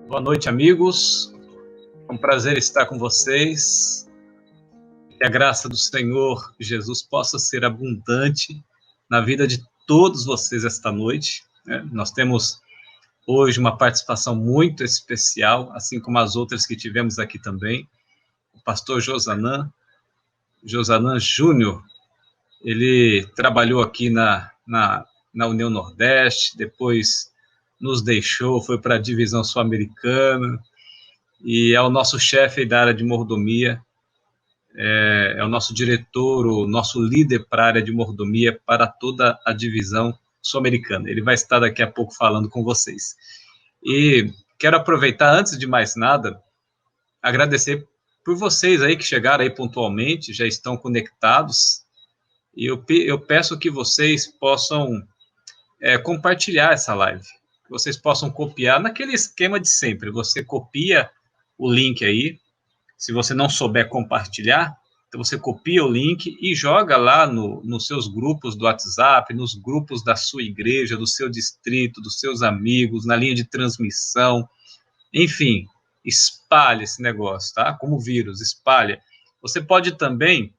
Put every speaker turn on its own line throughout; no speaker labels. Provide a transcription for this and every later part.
Boa noite, amigos. É um prazer estar com vocês. Que a graça do Senhor Jesus possa ser abundante na vida de todos vocês esta noite. Nós temos hoje uma participação muito especial, assim como as outras que tivemos aqui também. O pastor Josanã Júnior, ele trabalhou aqui na União Nordeste, depois nos deixou, foi para a divisão sul-americana, e é o nosso chefe da área de mordomia, é o nosso diretor, o nosso líder para a área de mordomia para toda a divisão sul-americana. Ele vai estar daqui a pouco falando com vocês. E quero aproveitar, antes de mais nada, agradecer por vocês aí que chegaram aí pontualmente, já estão conectados, e eu peço que vocês possam compartilhar essa live, que vocês possam copiar naquele esquema de sempre. Você copia o link aí, se você não souber compartilhar, então você copia o link e joga lá nos seus grupos do WhatsApp, nos grupos da sua igreja, do seu distrito, dos seus amigos, na linha de transmissão, enfim, espalhe esse negócio, tá? Como vírus, espalha. Você pode também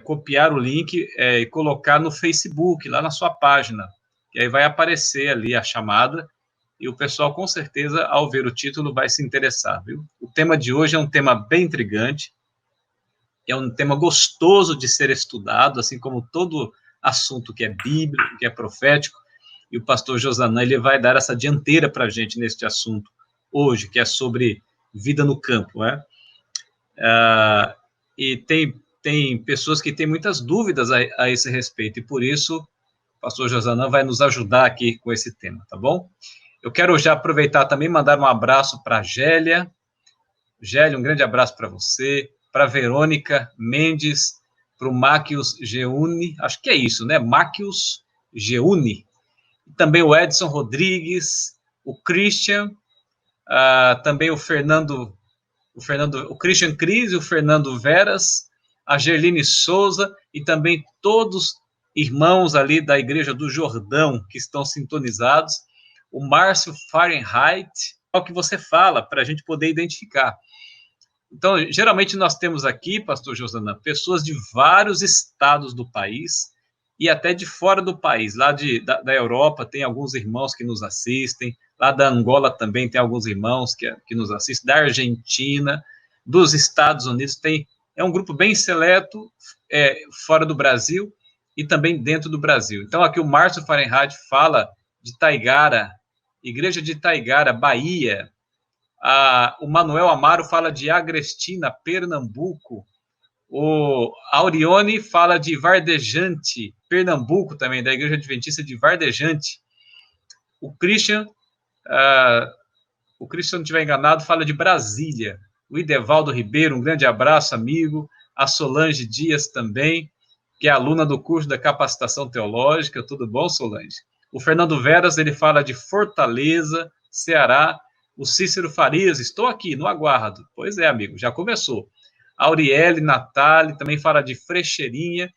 copiar o link e colocar no Facebook, lá na sua página, e aí vai aparecer ali a chamada, e o pessoal, com certeza, ao ver o título, vai se interessar, viu? O tema de hoje é um tema bem intrigante, é um tema gostoso de ser estudado, assim como todo assunto que é bíblico, que é profético, e o pastor Josanã, ele vai dar essa dianteira para a gente neste assunto hoje, que é sobre vida no campo, né? E tem pessoas que têm muitas dúvidas a esse respeito, e por isso o pastor Josanã vai nos ajudar aqui com esse tema, tá bom? Eu quero já aproveitar também e mandar um abraço para a Gélia. Gélia, um grande abraço para você, para a Verônica Mendes, para o Máquios Geuni, acho que é isso, né? Máquios Geuni. Também o Edson Rodrigues, o Christian, também o Christian Cris, o Fernando Veras, a Gerline Souza e também todos irmãos ali da Igreja do Jordão que estão sintonizados. O Márcio Fahrenheit, é o que você fala, para a gente poder identificar. Então, geralmente nós temos aqui, pastor Josanã, pessoas de vários estados do país e até de fora do país. Lá da Europa tem alguns irmãos que nos assistem, lá da Angola também tem alguns irmãos que nos assistem, da Argentina, dos Estados Unidos, é um grupo bem seleto fora do Brasil e também dentro do Brasil. Então, aqui o Márcio Fahrenheit fala de Taigara, Igreja de Taigara, Bahia. O Manuel Amaro fala de Agrestina, Pernambuco. O Aurione fala de Vardejante, Pernambuco também, da Igreja Adventista de Vardejante. O Christian, se não estiver enganado, fala de Brasília. O Idevaldo Ribeiro, um grande abraço, amigo. A Solange Dias também, que é aluna do curso da capacitação teológica. Tudo bom, Solange? O Fernando Veras, ele fala de Fortaleza, Ceará. O Cícero Farias, estou aqui, no aguardo. Pois é, amigo, já começou. A Auriele Natali também fala de Frecheirinha.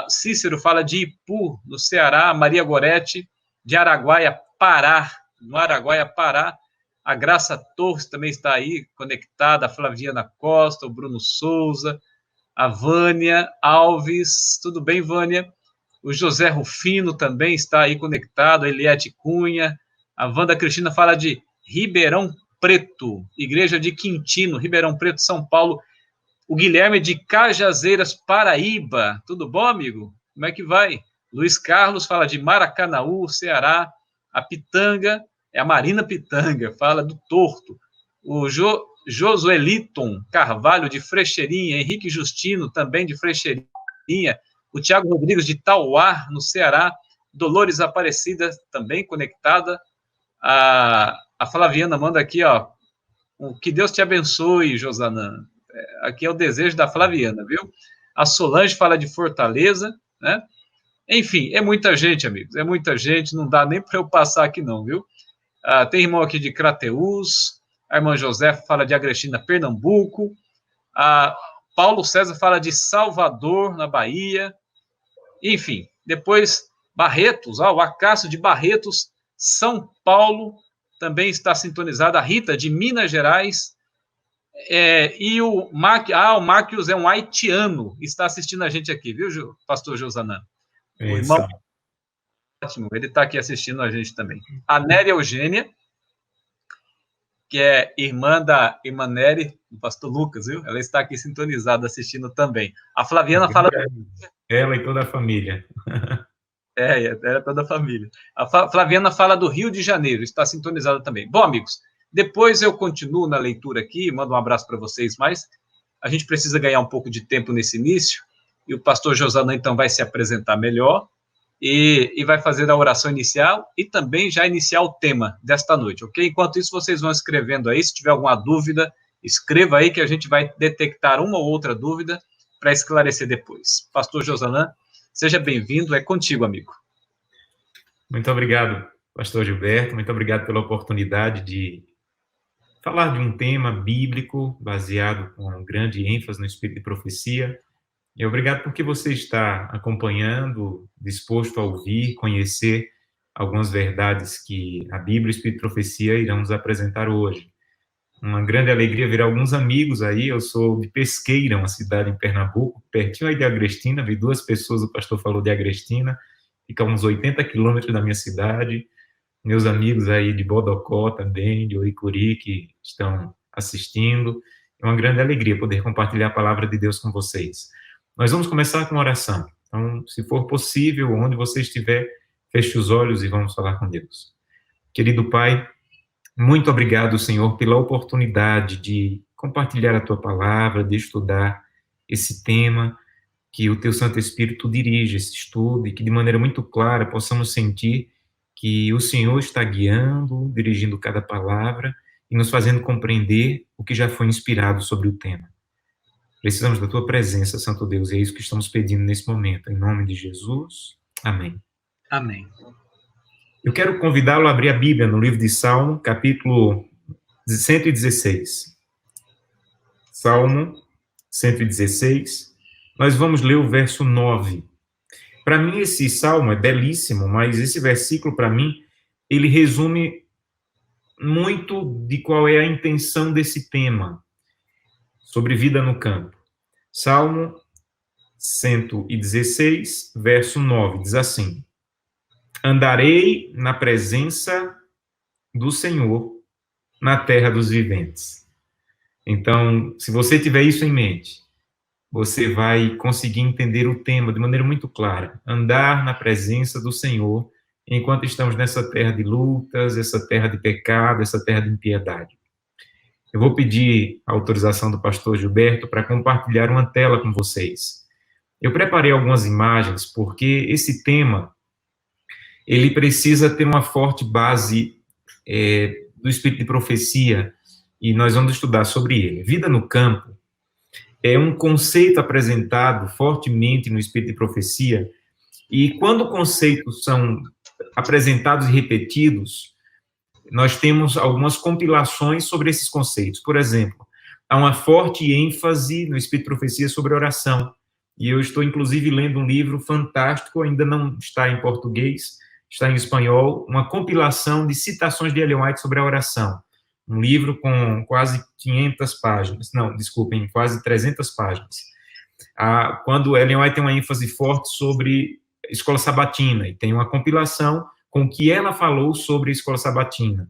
Cícero fala de Ipu, no Ceará. Maria Goretti, de Araguaia, Pará. No Araguaia, Pará. A Graça Torres também está aí, conectada. A Flaviana Costa, o Bruno Souza. A Vânia Alves. Tudo bem, Vânia? O José Rufino também está aí conectado. A Eliette Cunha. A Wanda Cristina fala de Ribeirão Preto, Igreja de Quintino, Ribeirão Preto, São Paulo. O Guilherme de Cajazeiras, Paraíba. Tudo bom, amigo? Como é que vai? Luiz Carlos fala de Maracanaú, Ceará. A Pitanga, é a Marina Pitanga, fala do Torto. O Josueliton Carvalho, de Frecheirinha. Henrique Justino, também de Frecheirinha. O Tiago Rodrigues, de Tauá, no Ceará. Dolores Aparecida, também conectada. A Flaviana manda aqui, ó, que Deus te abençoe, Josanã. Aqui é o desejo da Flaviana, viu? A Solange fala de Fortaleza, né? Enfim, é muita gente, amigos, é muita gente, não dá nem para eu passar aqui não, viu? Tem irmão aqui de Crateús, a irmã José fala de Agrestina, Pernambuco, Paulo César fala de Salvador, na Bahia, enfim, depois Barretos, o Acácio de Barretos, São Paulo, também está sintonizada a Rita, de Minas Gerais, e o Marcos é um haitiano, está assistindo a gente aqui, viu, pastor Josanã? O irmão, ótimo, ele está aqui assistindo a gente também. A Néria Eugênia, que é irmã da irmã Nery, do pastor Lucas, viu? Ela está aqui sintonizada, assistindo também. A Flaviana fala...
Ela e toda a família.
É toda a família. A Flaviana fala do Rio de Janeiro, está sintonizada também. Bom, amigos, depois eu continuo na leitura aqui, mando um abraço para vocês, mas a gente precisa ganhar um pouco de tempo nesse início, e o pastor Josanã, então, vai se apresentar melhor, e vai fazer a oração inicial, e também já iniciar o tema desta noite, ok? Enquanto isso, vocês vão escrevendo aí, se tiver alguma dúvida, escreva aí, que a gente vai detectar uma ou outra dúvida para esclarecer depois. Pastor Josanã, seja bem-vindo, é contigo, amigo.
Muito obrigado, pastor Gilberto, muito obrigado pela oportunidade de falar de um tema bíblico baseado com grande ênfase no espírito de profecia, e obrigado porque você está acompanhando, disposto a ouvir, conhecer algumas verdades que a Bíblia e o espírito de profecia irão nos apresentar hoje. Uma grande alegria ver alguns amigos aí. Eu sou de Pesqueira, uma cidade em Pernambuco, pertinho aí de Agrestina. Vi 2 pessoas, o pastor falou de Agrestina, fica a uns 80 quilômetros da minha cidade. Meus amigos aí de Bodocó também, de Oricuri, que estão assistindo. É uma grande alegria poder compartilhar a palavra de Deus com vocês. Nós vamos começar com uma oração. Então, se for possível, onde você estiver, feche os olhos e vamos falar com Deus. Querido Pai, muito obrigado, Senhor, pela oportunidade de compartilhar a Tua palavra, de estudar esse tema, que o Teu Santo Espírito dirige esse estudo e que, de maneira muito clara, possamos sentir que o Senhor está guiando, dirigindo cada palavra e nos fazendo compreender o que já foi inspirado sobre o tema. Precisamos da Tua presença, Santo Deus, e é isso que estamos pedindo nesse momento. Em nome de Jesus. Amém.
Amém.
Eu quero convidá-lo a abrir a Bíblia no livro de Salmo, capítulo 116. Salmo 116. Nós vamos ler o verso 9. Para mim, esse salmo é belíssimo, mas esse versículo, para mim, ele resume muito de qual é a intenção desse tema, sobre vida no campo. Salmo 116, verso 9, diz assim: Andarei na presença do Senhor na terra dos viventes. Então, se você tiver isso em mente, você vai conseguir entender o tema de maneira muito clara. Andar na presença do Senhor enquanto estamos nessa terra de lutas, essa terra de pecado, essa terra de impiedade. Eu vou pedir a autorização do pastor Gilberto para compartilhar uma tela com vocês. Eu preparei algumas imagens porque esse tema ele precisa ter uma forte base do espírito de profecia, e nós vamos estudar sobre ele. Vida no campo é um conceito apresentado fortemente no espírito de profecia, e quando conceitos são apresentados e repetidos, nós temos algumas compilações sobre esses conceitos. Por exemplo, há uma forte ênfase no espírito de profecia sobre oração, e eu estou, inclusive, lendo um livro fantástico, ainda não está em português, está em espanhol, uma compilação de citações de Ellen White sobre a oração. Um livro com quase 500 páginas. Não, desculpem, quase 300 páginas. Quando Ellen White tem uma ênfase forte sobre escola sabatina, e tem uma compilação com o que ela falou sobre a escola sabatina.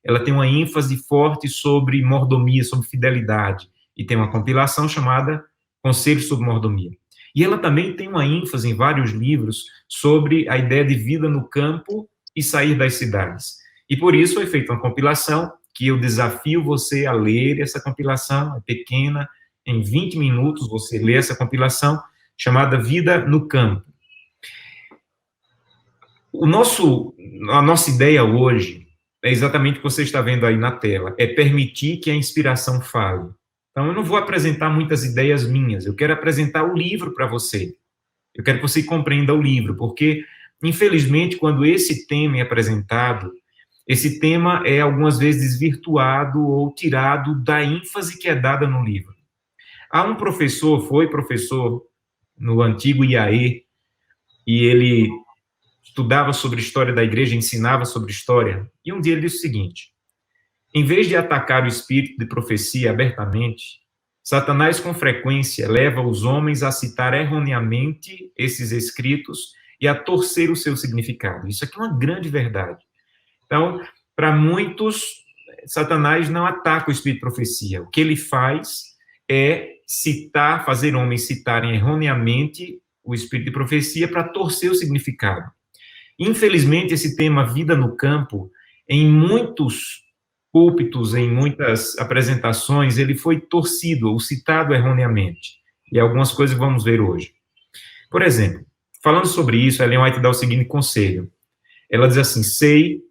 Ela tem uma ênfase forte sobre mordomia, sobre fidelidade, e tem uma compilação chamada Conselhos sobre Mordomia. E ela também tem uma ênfase em vários livros sobre a ideia de vida no campo e sair das cidades. E por isso foi feita uma compilação que eu desafio você a ler essa compilação, é pequena, em 20 minutos você lê essa compilação, chamada Vida no Campo. A nossa ideia hoje é exatamente o que você está vendo aí na tela, é permitir que a inspiração fale. Então, eu não vou apresentar muitas ideias minhas, eu quero apresentar o livro para você. Eu quero que você compreenda o livro, porque, infelizmente, quando esse tema é apresentado, esse tema é algumas vezes desvirtuado ou tirado da ênfase que é dada no livro. Há um professor, foi professor no antigo IAE, e ele estudava sobre história da igreja, ensinava sobre história, e um dia ele disse o seguinte: Em vez de atacar o espírito de profecia abertamente, Satanás com frequência leva os homens a citar erroneamente esses escritos e a torcer o seu significado. Isso aqui é uma grande verdade. Então, para muitos, Satanás não ataca o espírito de profecia. O que ele faz é citar, fazer homens citarem erroneamente o espírito de profecia para torcer o significado. Infelizmente, esse tema vida no campo, em muitos púlpitos, em muitas apresentações, ele foi torcido ou citado erroneamente. E algumas coisas vamos ver hoje. Por exemplo, falando sobre isso, Ellen White dá o seguinte conselho. Ela diz assim: sei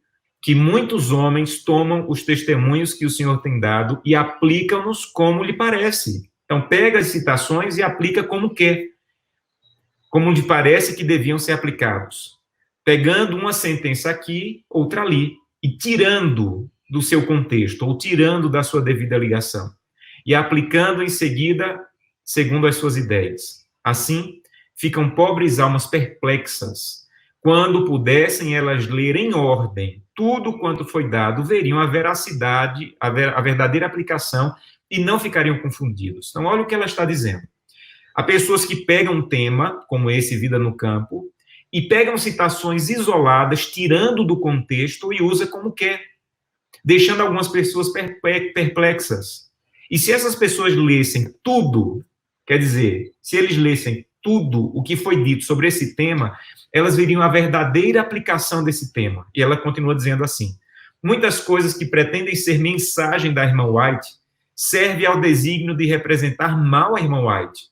que muitos homens tomam os testemunhos que o Senhor tem dado e aplicam-nos como lhe parece. Então, pega as citações e aplica como quer, como lhe parece que deviam ser aplicados. Pegando uma sentença aqui, outra ali, e tirando do seu contexto, ou tirando da sua devida ligação, e aplicando em seguida, segundo as suas ideias. Assim, ficam pobres almas perplexas. Quando pudessem elas ler em ordem tudo quanto foi dado, veriam a veracidade, a verdadeira aplicação, e não ficariam confundidos. Então, olha o que ela está dizendo. Há pessoas que pegam um tema, como esse, Vida no Campo, e pegam citações isoladas, tirando do contexto e usa como quer, deixando algumas pessoas perplexas. E se essas pessoas lessem tudo, quer dizer, se eles lessem tudo o que foi dito sobre esse tema, elas veriam a verdadeira aplicação desse tema. E ela continua dizendo assim: muitas coisas que pretendem ser mensagem da irmã White servem ao desígnio de representar mal a irmã White,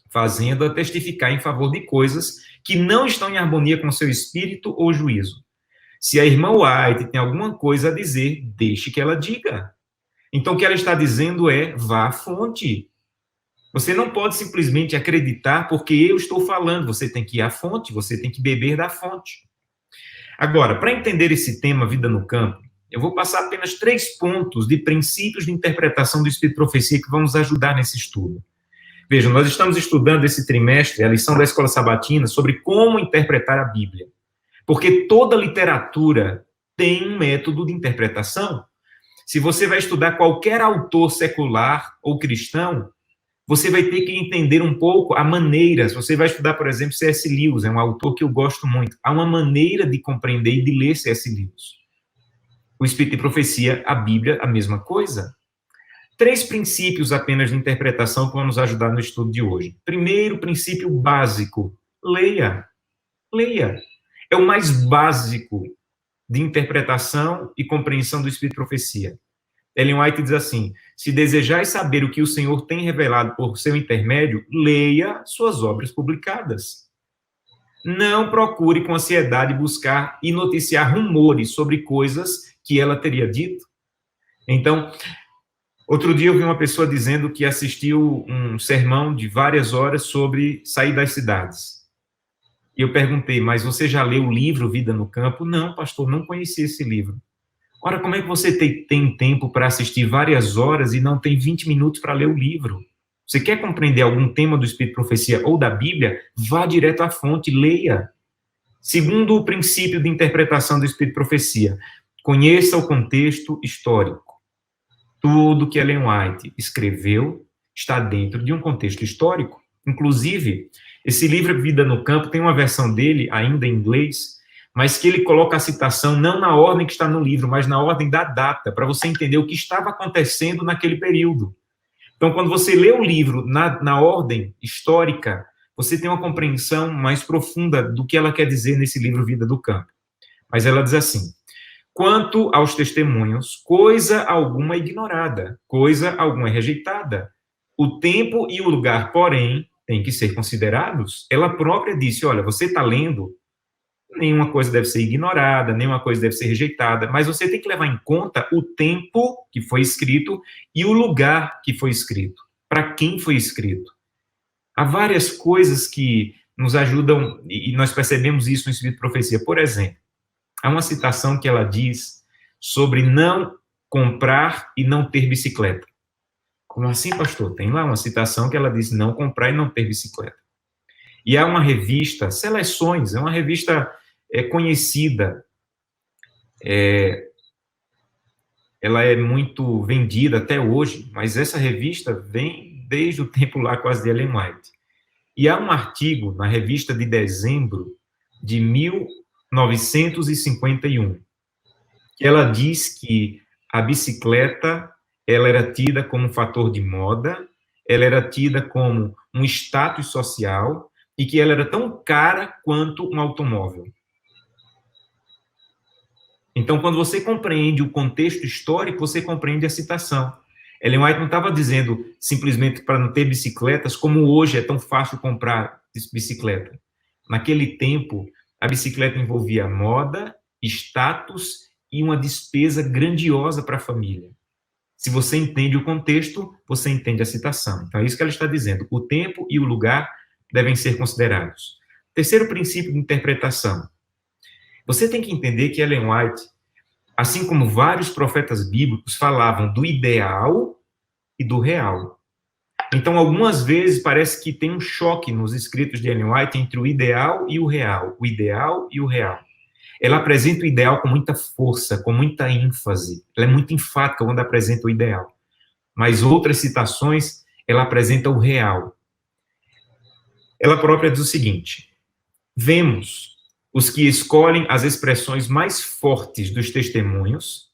fazendo-a testificar em favor de coisas que não estão em harmonia com seu espírito ou juízo. Se a irmã White tem alguma coisa a dizer, deixe que ela diga. Então, o que ela está dizendo é: vá à fonte. Você não pode simplesmente acreditar porque eu estou falando. Você tem que ir à fonte, você tem que beber da fonte. Agora, para entender esse tema, Vida no Campo, eu vou passar apenas 3 pontos de princípios de interpretação do Espírito de Profecia que vão nos ajudar nesse estudo. Vejam, nós estamos estudando esse trimestre a lição da Escola Sabatina sobre como interpretar a Bíblia. Porque toda literatura tem um método de interpretação. Se você vai estudar qualquer autor secular ou cristão, você vai ter que entender um pouco a maneira. Se você vai estudar, por exemplo, C.S. Lewis, é um autor que eu gosto muito. Há uma maneira de compreender e de ler C.S. Lewis. O Espírito de Profecia, a Bíblia, a mesma coisa. 3 princípios apenas de interpretação que vão nos ajudar no estudo de hoje. Primeiro princípio básico: leia. Leia. É o mais básico de interpretação e compreensão do Espírito de Profecia. Ellen White diz assim: se desejais saber o que o Senhor tem revelado por seu intermédio, leia suas obras publicadas. Não procure com ansiedade buscar e noticiar rumores sobre coisas que ela teria dito. Então, outro dia eu vi uma pessoa dizendo que assistiu um sermão de várias horas sobre sair das cidades. E eu perguntei: mas você já leu o livro Vida no Campo? Não, pastor, não conheci esse livro. Ora, como é que você tem tempo para assistir várias horas e não tem 20 minutos para ler o livro? Você quer compreender algum tema do Espírito de Profecia ou da Bíblia? Vá direto à fonte, leia. Segundo o princípio de interpretação do Espírito de Profecia, conheça o contexto histórico. Tudo que Ellen White escreveu está dentro de um contexto histórico. Inclusive, esse livro Vida no Campo tem uma versão dele, ainda em inglês, mas que ele coloca a citação não na ordem que está no livro, mas na ordem da data, para você entender o que estava acontecendo naquele período. Então, quando você lê o livro na ordem histórica, você tem uma compreensão mais profunda do que ela quer dizer nesse livro Vida do Campo. Mas ela diz assim: quanto aos testemunhos, coisa alguma é ignorada, coisa alguma é rejeitada. O tempo e o lugar, porém, têm que ser considerados. Ela própria disse: olha, você está lendo, nenhuma coisa deve ser ignorada, nenhuma coisa deve ser rejeitada, mas você tem que levar em conta o tempo que foi escrito e o lugar que foi escrito, para quem foi escrito. Há várias coisas que nos ajudam, e nós percebemos isso no Espírito de Profecia. Por exemplo, há uma citação que ela diz sobre não comprar e não ter bicicleta. Como assim, pastor? Tem lá uma citação que ela diz não comprar e não ter bicicleta. E há uma revista, Seleções, é uma revista conhecida, ela é muito vendida até hoje, mas essa revista vem desde o tempo lá quase de Ellen White. E há um artigo na revista de dezembro de 1951, que ela diz que a bicicleta ela era tida como um fator de moda, ela era tida como um status social e que ela era tão cara quanto um automóvel. Então, quando você compreende o contexto histórico, você compreende a citação. Ellen White não estava dizendo simplesmente para não ter bicicletas, como hoje é tão fácil comprar bicicleta. Naquele tempo, a bicicleta envolvia moda, status e uma despesa grandiosa para a família. Se você entende o contexto, você entende a citação. Então, é isso que ela está dizendo. O tempo e o lugar devem ser considerados. Terceiro princípio de interpretação. Você tem que entender que Ellen White, assim como vários profetas bíblicos, falavam do ideal e do real. Então, algumas vezes, parece que tem um choque nos escritos de Ellen White entre o ideal e o real. O ideal e o real. Ela apresenta o ideal com muita força, com muita ênfase. Ela é muito enfática quando apresenta o ideal. Mas outras citações, ela apresenta o real. Ela própria diz o seguinte: vemos os que escolhem as expressões mais fortes dos testemunhos.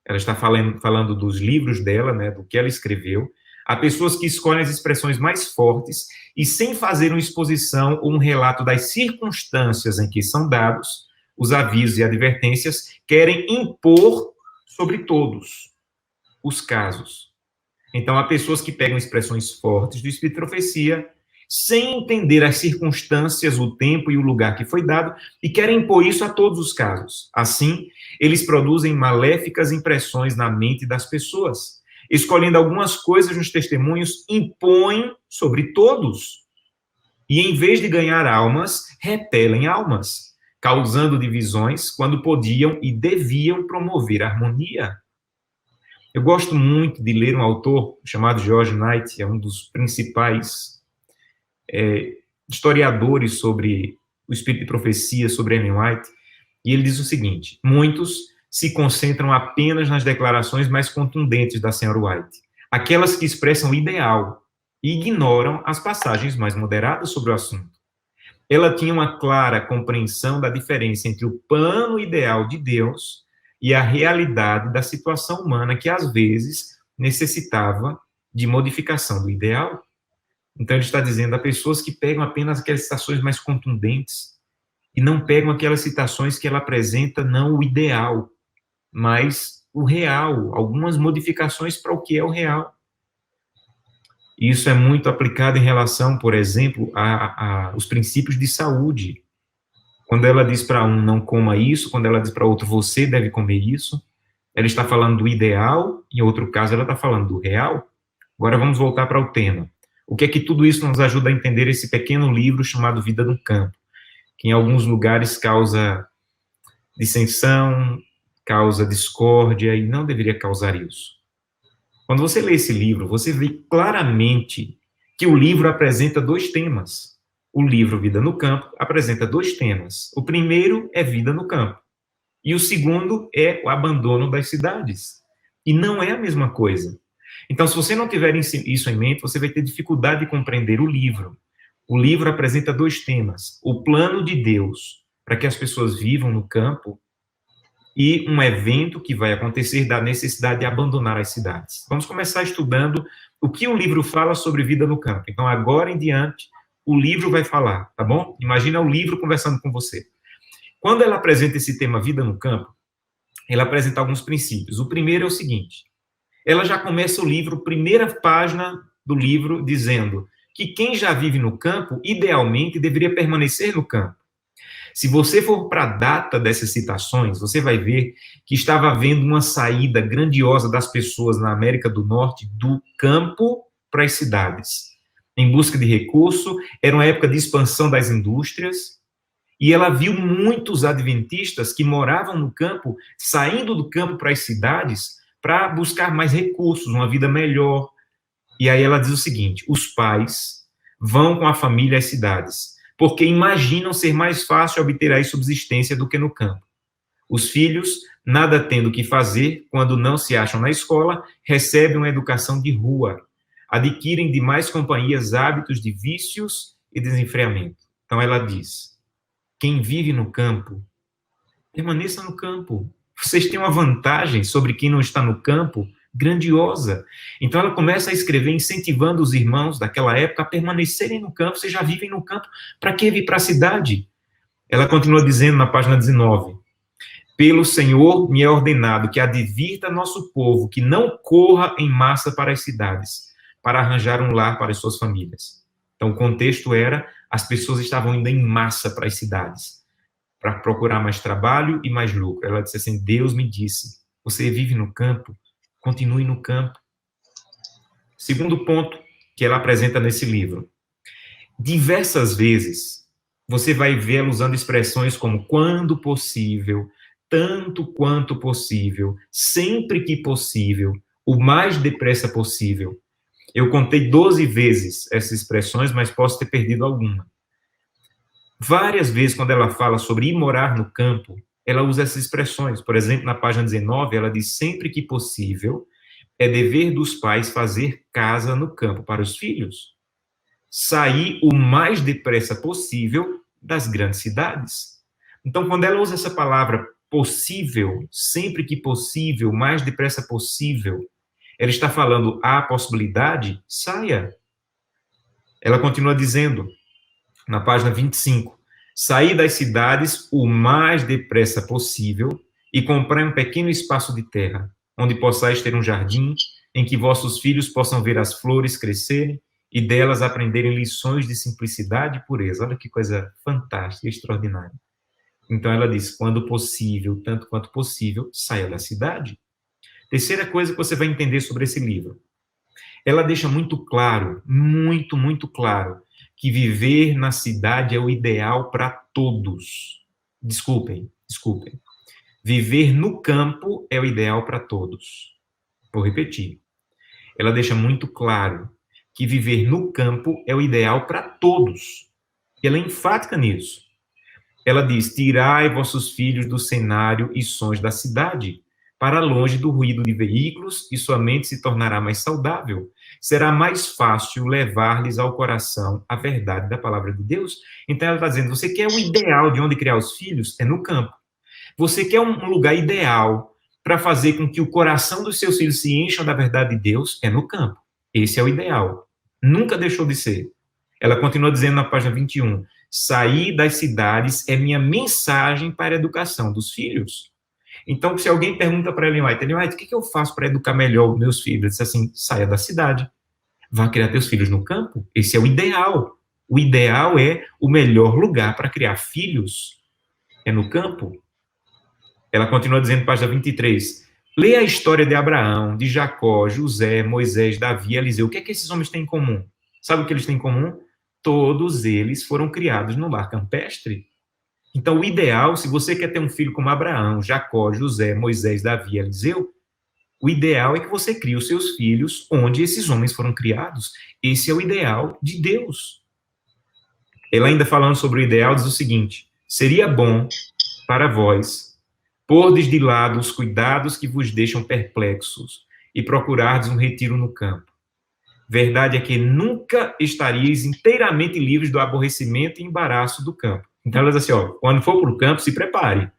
Ela está falando dos livros dela, né, do que ela escreveu. Há pessoas que escolhem as expressões mais fortes e, sem fazer uma exposição ou um relato das circunstâncias em que são dados, os avisos e advertências, querem impor sobre todos os casos. Então, há pessoas que pegam expressões fortes do Espírito de Profecia, sem entender as circunstâncias, o tempo e o lugar que foi dado, e querem impor isso a todos os casos. Assim, eles produzem maléficas impressões na mente das pessoas. Escolhendo algumas coisas nos testemunhos, impõem sobre todos. E, em vez de ganhar almas, repelem almas, causando divisões quando podiam e deviam promover harmonia. Eu gosto muito de ler um autor chamado George Knight, é um dos principais historiadores sobre o Espírito de Profecia, sobre Ellen White, e ele diz o seguinte: muitos se concentram apenas nas declarações mais contundentes da senhora White, aquelas que expressam o ideal, e ignoram as passagens mais moderadas sobre o assunto. Ela tinha uma clara compreensão da diferença entre o plano ideal de Deus e a realidade da situação humana, que às vezes necessitava de modificação do ideal. Então, ele está dizendo a pessoas que pegam apenas aquelas citações mais contundentes e não pegam aquelas citações que ela apresenta não o ideal, mas o real, algumas modificações para o que é o real. Isso é muito aplicado em relação, por exemplo, aos princípios de saúde. Quando ela diz para um, não coma isso, quando ela diz para outro, você deve comer isso, ela está falando do ideal, em outro caso, ela está falando do real. Agora, vamos voltar para o tema. O que é que tudo isso nos ajuda a entender esse pequeno livro chamado Vida no Campo, que em alguns lugares causa dissensão, causa discórdia, e não deveria causar isso. Quando você lê esse livro, você vê claramente que o livro apresenta dois temas. O livro Vida no Campo apresenta dois temas. O primeiro é vida no campo, e o segundo é o abandono das cidades. E não é a mesma coisa. Então, se você não tiver isso em mente, você vai ter dificuldade de compreender o livro. O livro apresenta dois temas: o plano de Deus para que as pessoas vivam no campo e um evento que vai acontecer da necessidade de abandonar as cidades. Vamos começar estudando o que o livro fala sobre vida no campo. Então, agora em diante, o livro vai falar, tá bom? Imagina o livro conversando com você. Quando ela apresenta esse tema vida no campo, ela apresenta alguns princípios. O primeiro é o seguinte: ela já começa o livro, primeira página do livro, dizendo que quem já vive no campo, idealmente, deveria permanecer no campo. Se você for para a data dessas citações, você vai ver que estava havendo uma saída grandiosa das pessoas na América do Norte do campo para as cidades, em busca de recurso. Era uma época de expansão das indústrias, e ela viu muitos adventistas que moravam no campo, saindo do campo para as cidades, para buscar mais recursos, uma vida melhor. E aí ela diz o seguinte: os pais vão com a família às cidades, porque imaginam ser mais fácil obter aí subsistência do que no campo. Os filhos Nada tendo o que fazer, quando não se acham na escola, recebem uma educação de rua. Adquirem demais companhias hábitos de vícios e desenfreamento. Então ela diz, quem vive no campo, permaneça no campo. Vocês têm uma vantagem sobre quem não está no campo grandiosa. Então ela começa a escrever incentivando os irmãos daquela época a permanecerem no campo. Vocês já vivem no campo, para que vir para a cidade? Ela continua dizendo na página 19, pelo Senhor me é ordenado que advirta nosso povo que não corra em massa para as cidades, para arranjar um lar para as suas famílias. Então o contexto era, as pessoas estavam indo em massa para as cidades, para procurar mais trabalho e mais lucro. Ela disse assim, Deus me disse, você vive no campo, continue no campo. Segundo ponto que ela apresenta nesse livro. Diversas vezes, você vai vê-la usando expressões como quando possível, tanto quanto possível, sempre que possível, o mais depressa possível. Eu contei 12 vezes essas expressões, mas posso ter perdido alguma. Várias vezes, quando ela fala sobre ir morar no campo, ela usa essas expressões. Por exemplo, na página 19, ela diz, sempre que possível, é dever dos pais fazer casa no campo para os filhos. Sair o mais depressa possível das grandes cidades. Então, quando ela usa essa palavra possível, sempre que possível, o mais depressa possível, ela está falando, há a possibilidade, saia. Ela continua dizendo, na página 25, sair das cidades o mais depressa possível e comprar um pequeno espaço de terra, onde possais ter um jardim, em que vossos filhos possam ver as flores crescerem e delas aprenderem lições de simplicidade e pureza. Olha que coisa fantástica, extraordinária. Então ela diz, quando possível, tanto quanto possível, saia da cidade. Terceira coisa que você vai entender sobre esse livro. Ela deixa muito claro, muito claro, que viver na cidade é o ideal para todos. Desculpem. Viver no campo é o ideal para todos. Vou repetir. Ela deixa muito claro que viver no campo é o ideal para todos. E ela é enfática nisso. Ela diz, tirai vossos filhos do cenário e sons da cidade, para longe do ruído de veículos, e sua mente se tornará mais saudável. Será mais fácil levar-lhes ao coração a verdade da palavra de Deus. Então ela está dizendo, você quer o ideal de onde criar os filhos? É no campo. Você quer um lugar ideal para fazer com que o coração dos seus filhos se encham da verdade de Deus? É no campo. Esse é o ideal. Nunca deixou de ser. Ela continua dizendo na página 21, sair das cidades é minha mensagem para a educação dos filhos. Então, se alguém pergunta para Ellen White, o que eu faço para educar melhor os meus filhos? Ele diz assim, saia da cidade. Vá criar teus filhos no campo. Esse é o ideal. O ideal é o melhor lugar para criar filhos. É no campo. Ela continua dizendo, página 23, leia a história de Abraão, de Jacó, José, Moisés, Davi, Eliseu. O que é que esses homens têm em comum? Sabe o que eles têm em comum? Todos eles foram criados no lar campestre. Então, o ideal, se você quer ter um filho como Abraão, Jacó, José, Moisés, Davi, Eliseu, o ideal é que você crie os seus filhos onde esses homens foram criados. Esse é o ideal de Deus. Ela ainda falando sobre o ideal, diz o seguinte, seria bom para vós pordes de lado os cuidados que vos deixam perplexos e procurardes um retiro no campo. Verdade é que nunca estaríeis inteiramente livres do aborrecimento e embaraço do campo. Então, ela diz assim, quando for para o campo, se prepare.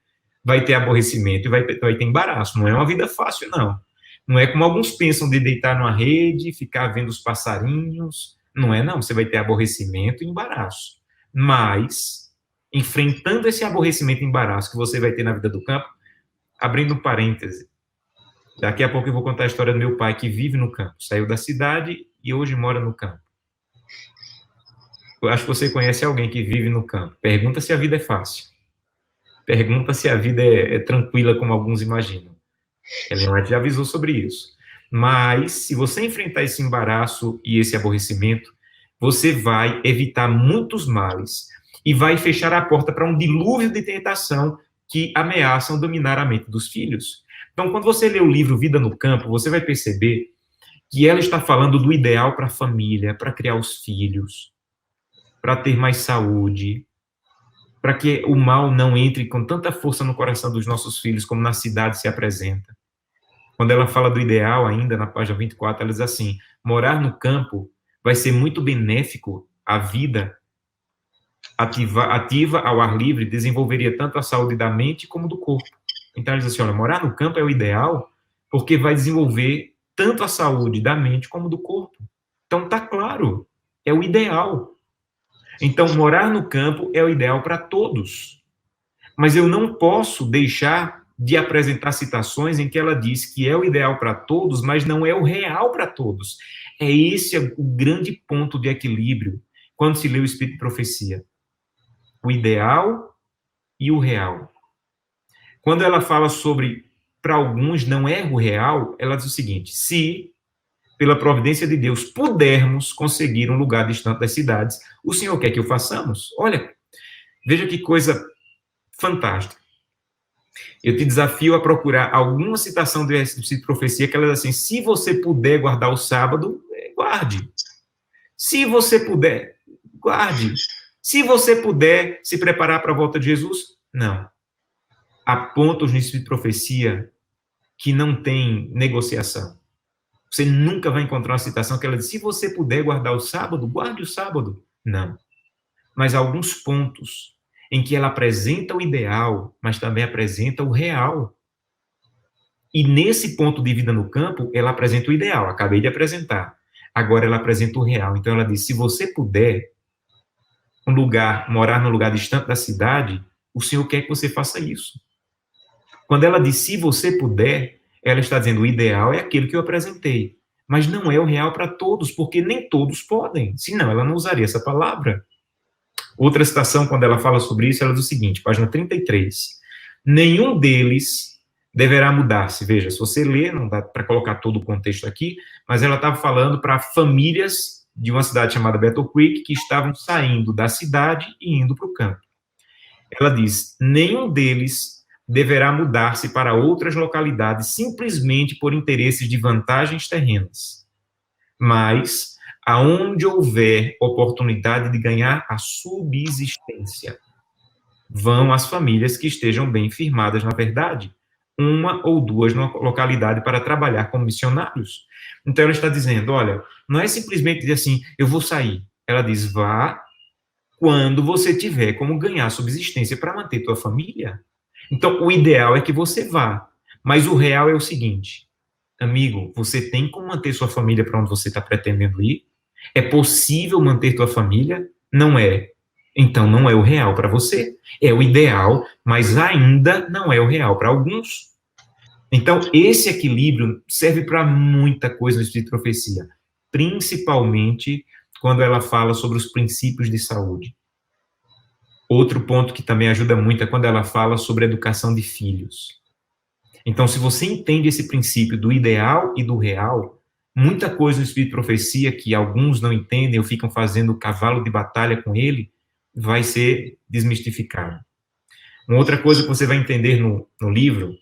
Vai ter aborrecimento e vai ter embaraço. Não é uma vida fácil, não. Não é como alguns pensam de deitar numa rede, ficar vendo os passarinhos. Não é, não. Você vai ter aborrecimento e embaraço. Mas, enfrentando esse aborrecimento e embaraço que você vai ter na vida do campo, abrindo um parêntese, daqui a pouco eu vou contar a história do meu pai que vive no campo. Saiu da cidade e hoje mora no campo. Eu acho que você conhece alguém que vive no campo. Pergunta se a vida é fácil. Pergunta se a vida é tranquila, como alguns imaginam. Ellen White já avisou sobre isso. Mas, se você enfrentar esse embaraço e esse aborrecimento, você vai evitar muitos males e vai fechar a porta para um dilúvio de tentação que ameaçam dominar a mente dos filhos. Então, quando você lê o livro Vida no Campo, você vai perceber que ela está falando do ideal para a família, para criar os filhos, para ter mais saúde, para que o mal não entre com tanta força no coração dos nossos filhos como na cidade se apresenta. Quando ela fala do ideal ainda, na página 24, ela diz assim, morar no campo vai ser muito benéfico à vida ativa ao ar livre, desenvolveria tanto a saúde da mente como do corpo. Então, ela diz assim, olha, morar no campo é o ideal porque vai desenvolver tanto a saúde da mente como do corpo. Então, tá claro, é o ideal. Então, morar no campo é o ideal para todos. Mas eu não posso deixar de apresentar citações em que ela diz que é o ideal para todos, mas não é o real para todos. É esse o grande ponto de equilíbrio quando se lê o Espírito de Profecia. O ideal e o real. Quando ela fala sobre, para alguns, não é o real, ela diz o seguinte, se, pela providência de Deus, pudermos conseguir um lugar distante das cidades, o Senhor quer que o façamos? Olha, veja que coisa fantástica. Eu te desafio a procurar alguma citação do Espírito de Profecia que ela diz assim, se você puder guardar o sábado, guarde. Se você puder, guarde. Se você puder se preparar para a volta de Jesus, não. Há pontos no Espírito de Profecia que não tem negociação. Você nunca vai encontrar uma citação que ela diz, se você puder guardar o sábado, guarde o sábado. Não. Mas há alguns pontos em que ela apresenta o ideal, mas também apresenta o real. E nesse ponto de vida no campo, ela apresenta o ideal, acabei de apresentar. Agora ela apresenta o real. Então ela diz, se você puder morar num lugar distante da cidade, o Senhor quer que você faça isso. Quando ela diz, se você puder, ela está dizendo, o ideal é aquilo que eu apresentei. Mas não é o real para todos, porque nem todos podem. Senão, ela não usaria essa palavra. Outra citação, quando ela fala sobre isso, ela diz o seguinte, página 33. Nenhum deles deverá mudar-se. Veja, se você ler, não dá para colocar todo o contexto aqui, mas ela estava falando para famílias de uma cidade chamada Battle Creek que estavam saindo da cidade e indo para o campo. Ela diz, nenhum deles deverá mudar-se para outras localidades simplesmente por interesses de vantagens terrenas. Mas, aonde houver oportunidade de ganhar a subsistência, vão as famílias que estejam bem firmadas na verdade, uma ou duas na localidade para trabalhar como missionários. Então, ela está dizendo, olha, não é simplesmente dizer assim, eu vou sair. Ela diz, vá quando você tiver como ganhar subsistência para manter tua família. Então, o ideal é que você vá. Mas o real é o seguinte, amigo, você tem como manter sua família para onde você está pretendendo ir? É possível manter tua família? Não é. Então, não é o real para você. É o ideal, mas ainda não é o real para alguns. Então, esse equilíbrio serve para muita coisa no Espírito de Profecia, principalmente quando ela fala sobre os princípios de saúde. Outro ponto que também ajuda muito é quando ela fala sobre a educação de filhos. Então, se você entende esse princípio do ideal e do real, muita coisa no Espírito de Profecia que alguns não entendem ou ficam fazendo cavalo de batalha com ele, vai ser desmistificada. Uma outra coisa que você vai entender no livro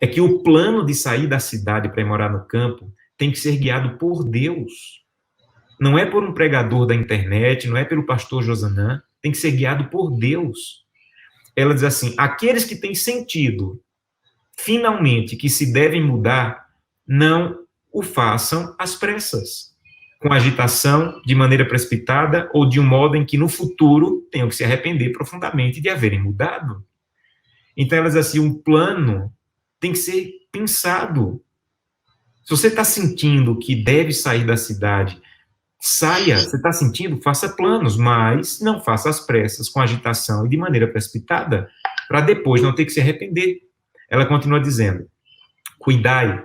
é que o plano de sair da cidade para ir morar no campo tem que ser guiado por Deus. Não é por um pregador da internet, não é pelo pastor Josanã, tem que ser guiado por Deus. Ela diz assim, aqueles que têm sentido, finalmente, que se devem mudar, não o façam às pressas, com agitação, de maneira precipitada, ou de um modo em que no futuro tenham que se arrepender profundamente de haverem mudado. Então, ela diz assim, um plano tem que ser pensado. Se você está sentindo que deve sair da cidade, saia. Você está sentindo? Faça planos, mas não faça às pressas, com agitação e de maneira precipitada, para depois não ter que se arrepender. Ela continua dizendo, cuidai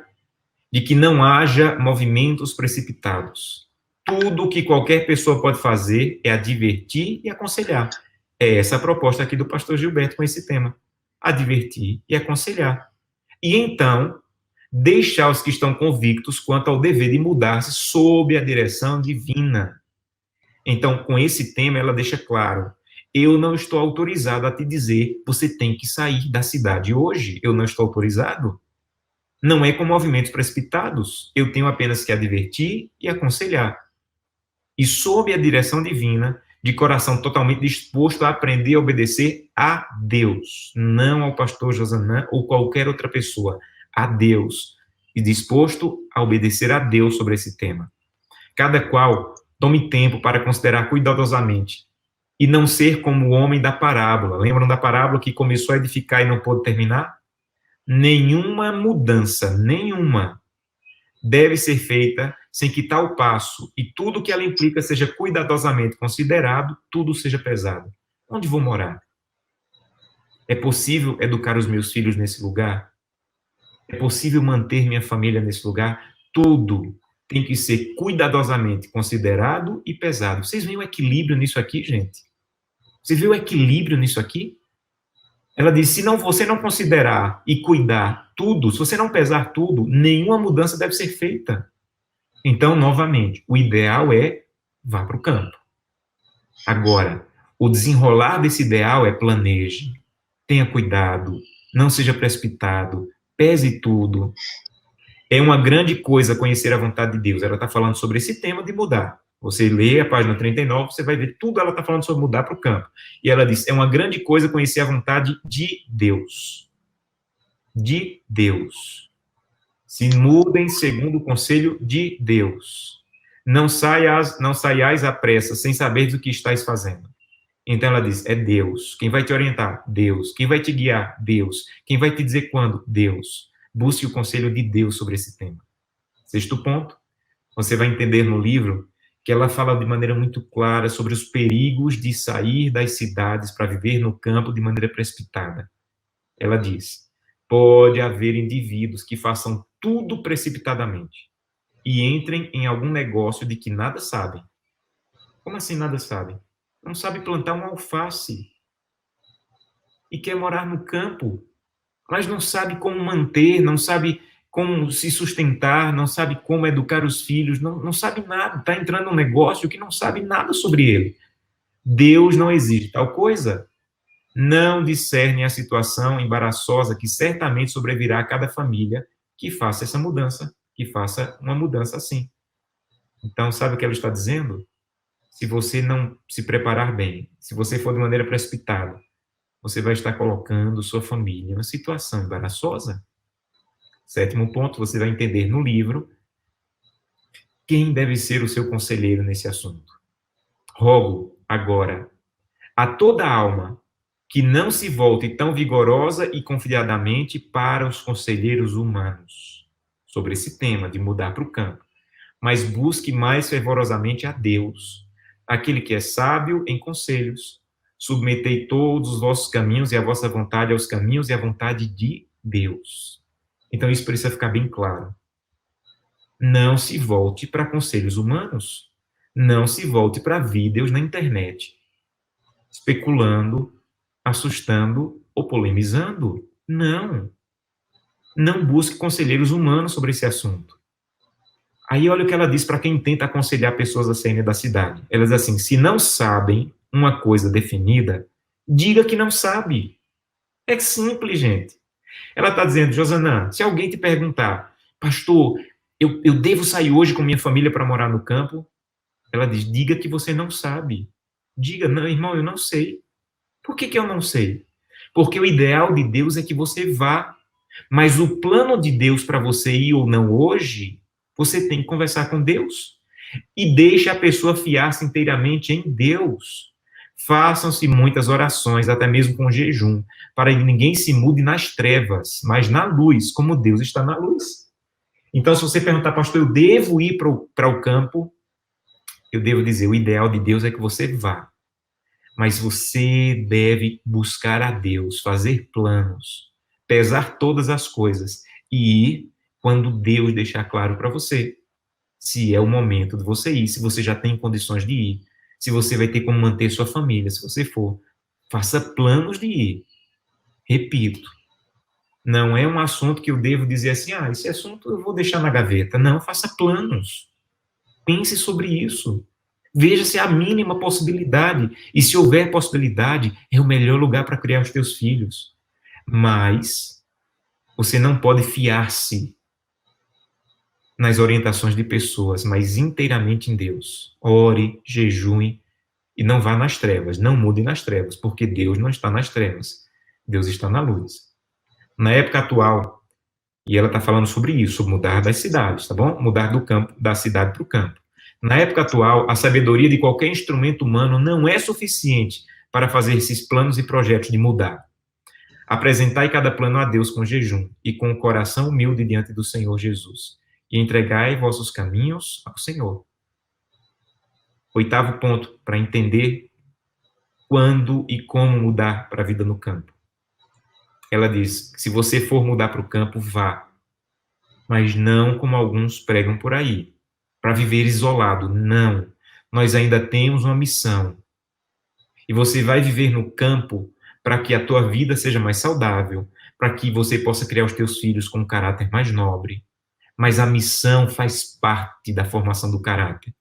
de que não haja movimentos precipitados. Tudo que qualquer pessoa pode fazer é advertir e aconselhar. É essa a proposta aqui do pastor Gilberto com esse tema. Advertir e aconselhar. E então, deixar os que estão convictos quanto ao dever de mudar-se sob a direção divina. Então, com esse tema, ela deixa claro, eu não estou autorizado a te dizer, você tem que sair da cidade hoje, eu não estou autorizado. Não é com movimentos precipitados, eu tenho apenas que advertir e aconselhar. E sob a direção divina, de coração totalmente disposto a aprender e obedecer a Deus, não ao pastor Josanã ou qualquer outra pessoa, a Deus, e disposto a obedecer a Deus sobre esse tema. Cada qual tome tempo para considerar cuidadosamente e não ser como o homem da parábola. Lembram da parábola que começou a edificar e não pôde terminar? Nenhuma mudança, nenhuma, deve ser feita sem que tal passo e tudo que ela implica seja cuidadosamente considerado, tudo seja pesado. Onde vou morar? É possível educar os meus filhos nesse lugar? É possível manter minha família nesse lugar? Tudo tem que ser cuidadosamente considerado e pesado. Vocês veem o equilíbrio nisso aqui, gente? Você vê o equilíbrio nisso aqui? Ela diz, se não, você não considerar e cuidar tudo, se você não pesar tudo, nenhuma mudança deve ser feita. Então, novamente, o ideal é vá para o campo. Agora, o desenrolar desse ideal é planeje, tenha cuidado, não seja precipitado, pese tudo. É uma grande coisa conhecer a vontade de Deus. Ela está falando sobre esse tema de mudar. Você lê a página 39, você vai ver tudo ela está falando sobre mudar para o campo. E ela diz, é uma grande coisa conhecer a vontade de Deus. De Deus. Se mudem segundo o conselho de Deus. Não saiais à pressa, sem saber do que estáis fazendo. Então ela diz, é Deus. Quem vai te orientar? Deus. Quem vai te guiar? Deus. Quem vai te dizer quando? Deus. Busque o conselho de Deus sobre esse tema. Sexto ponto, você vai entender no livro que ela fala de maneira muito clara sobre os perigos de sair das cidades para viver no campo de maneira precipitada. Ela diz, pode haver indivíduos que façam tudo precipitadamente e entrem em algum negócio de que nada sabem. Como assim nada sabem? Não sabe plantar uma alface e quer morar no campo, mas não sabe como manter, não sabe como se sustentar, não sabe como educar os filhos, não sabe nada, está entrando num negócio que não sabe nada sobre ele. Deus não exige tal coisa. Não discerne a situação embaraçosa que certamente sobrevirá a cada família que faça essa mudança, que faça uma mudança assim. Então, sabe o que ela está dizendo? Se você não se preparar bem, se você for de maneira precipitada, você vai estar colocando sua família em uma situação embaraçosa. Sétimo ponto, você vai entender no livro quem deve ser o seu conselheiro nesse assunto. Rogo, agora, a toda alma que não se volte tão vigorosa e confiadamente para os conselheiros humanos sobre esse tema de mudar para o campo, mas busque mais fervorosamente a Deus, aquele que é sábio em conselhos. Submetei todos os vossos caminhos e a vossa vontade aos caminhos e à vontade de Deus. Então, isso precisa ficar bem claro. Não se volte para conselhos humanos. Não se volte para vídeos na internet, especulando, assustando ou polemizando. Não. Não busque conselheiros humanos sobre esse assunto. Aí olha o que ela diz para quem tenta aconselhar pessoas a saírem da cidade. Ela diz assim, se não sabem uma coisa definida, diga que não sabe. É simples, gente. Ela está dizendo, Josanã, se alguém te perguntar, pastor, eu devo sair hoje com minha família para morar no campo? Ela diz, diga que você não sabe. Diga, não, irmão, eu não sei. Por que eu não sei? Porque o ideal de Deus é que você vá. Mas o plano de Deus para você ir ou não hoje, você tem que conversar com Deus. E deixe a pessoa fiar-se inteiramente em Deus. Façam-se muitas orações, até mesmo com jejum, para que ninguém se mude nas trevas, mas na luz, como Deus está na luz. Então, se você perguntar, pastor, eu devo ir para o campo? Eu devo dizer, o ideal de Deus é que você vá. Mas você deve buscar a Deus, fazer planos, pesar todas as coisas e ir quando Deus deixar claro para você se é o momento de você ir, se você já tem condições de ir, se você vai ter como manter sua família, se você for. Faça planos de ir. Repito, não é um assunto que eu devo dizer assim, esse assunto eu vou deixar na gaveta. Não, faça planos. Pense sobre isso. Veja se há a mínima possibilidade. E se houver possibilidade, é o melhor lugar para criar os teus filhos. Mas você não pode fiar-se nas orientações de pessoas, mas inteiramente em Deus. Ore, jejue, E não vá nas trevas, não mude nas trevas, porque Deus não está nas trevas. Deus está na luz. Na época atual, e ela está falando sobre isso, sobre mudar das cidades, tá bom? Mudar do campo, da cidade para o campo. Na época atual, a sabedoria de qualquer instrumento humano não é suficiente para fazer esses planos e projetos de mudar. Apresentai cada plano a Deus com jejum e com o coração humilde diante do Senhor Jesus, e entregai vossos caminhos ao Senhor. 8º ponto, para entender quando e como mudar para a vida no campo. Ela diz, se você for mudar para o campo, vá. Mas não como alguns pregam por aí, para viver isolado. Não. Nós ainda temos uma missão. E você vai viver no campo para que a tua vida seja mais saudável, para que você possa criar os teus filhos com um caráter mais nobre. Mas a missão faz parte da formação do caráter.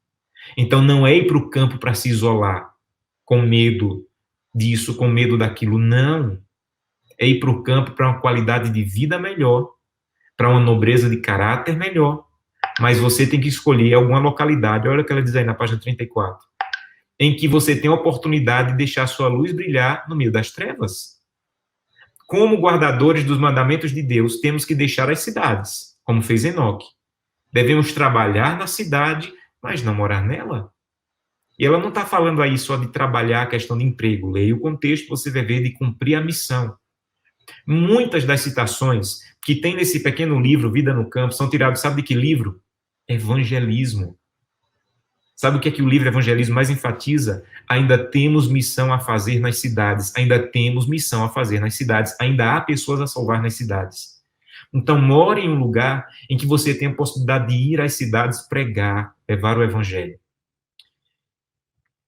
Então não é ir para o campo para se isolar, com medo disso, com medo daquilo. Não. É ir para o campo para uma qualidade de vida melhor, para uma nobreza de caráter melhor. Mas você tem que escolher alguma localidade, olha o que ela diz aí na página 34, em que você tem a oportunidade de deixar sua luz brilhar no meio das trevas. Como guardadores dos mandamentos de Deus, temos que deixar as cidades, como fez Enoque. Devemos trabalhar na cidade, mas não morar nela. E ela não está falando aí só de trabalhar a questão de emprego. Leia o contexto, você vai ver de cumprir a missão. Muitas das citações que tem nesse pequeno livro, Vida no Campo, são tiradas, sabe de que livro? Evangelismo. Sabe o que é que o livro Evangelismo mais enfatiza? Ainda temos missão a fazer nas cidades, ainda temos missão a fazer nas cidades, ainda há pessoas a salvar nas cidades. Então, more em um lugar em que você tem a possibilidade de ir às cidades pregar, levar o evangelho.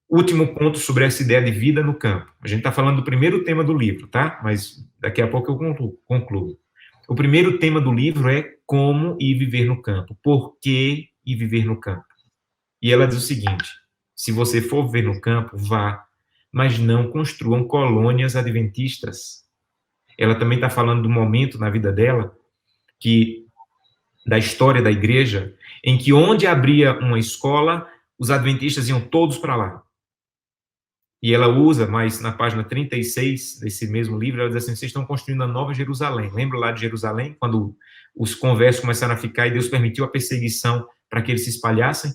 Último ponto sobre essa ideia de vida no campo. A gente está falando do primeiro tema do livro, tá? Mas daqui a pouco eu concluo. O primeiro tema do livro é como ir viver no campo. Por que ir viver no campo? E ela diz o seguinte, se você for viver no campo, vá, mas não construam colônias adventistas. Ela também está falando do momento na vida dela, da história da igreja, em que onde abria uma escola, os adventistas iam todos para lá. E ela usa, mas na página 36 desse mesmo livro, ela diz assim, vocês estão construindo a Nova Jerusalém. Lembra lá de Jerusalém, quando os conversos começaram a ficar e Deus permitiu a perseguição para que eles se espalhassem?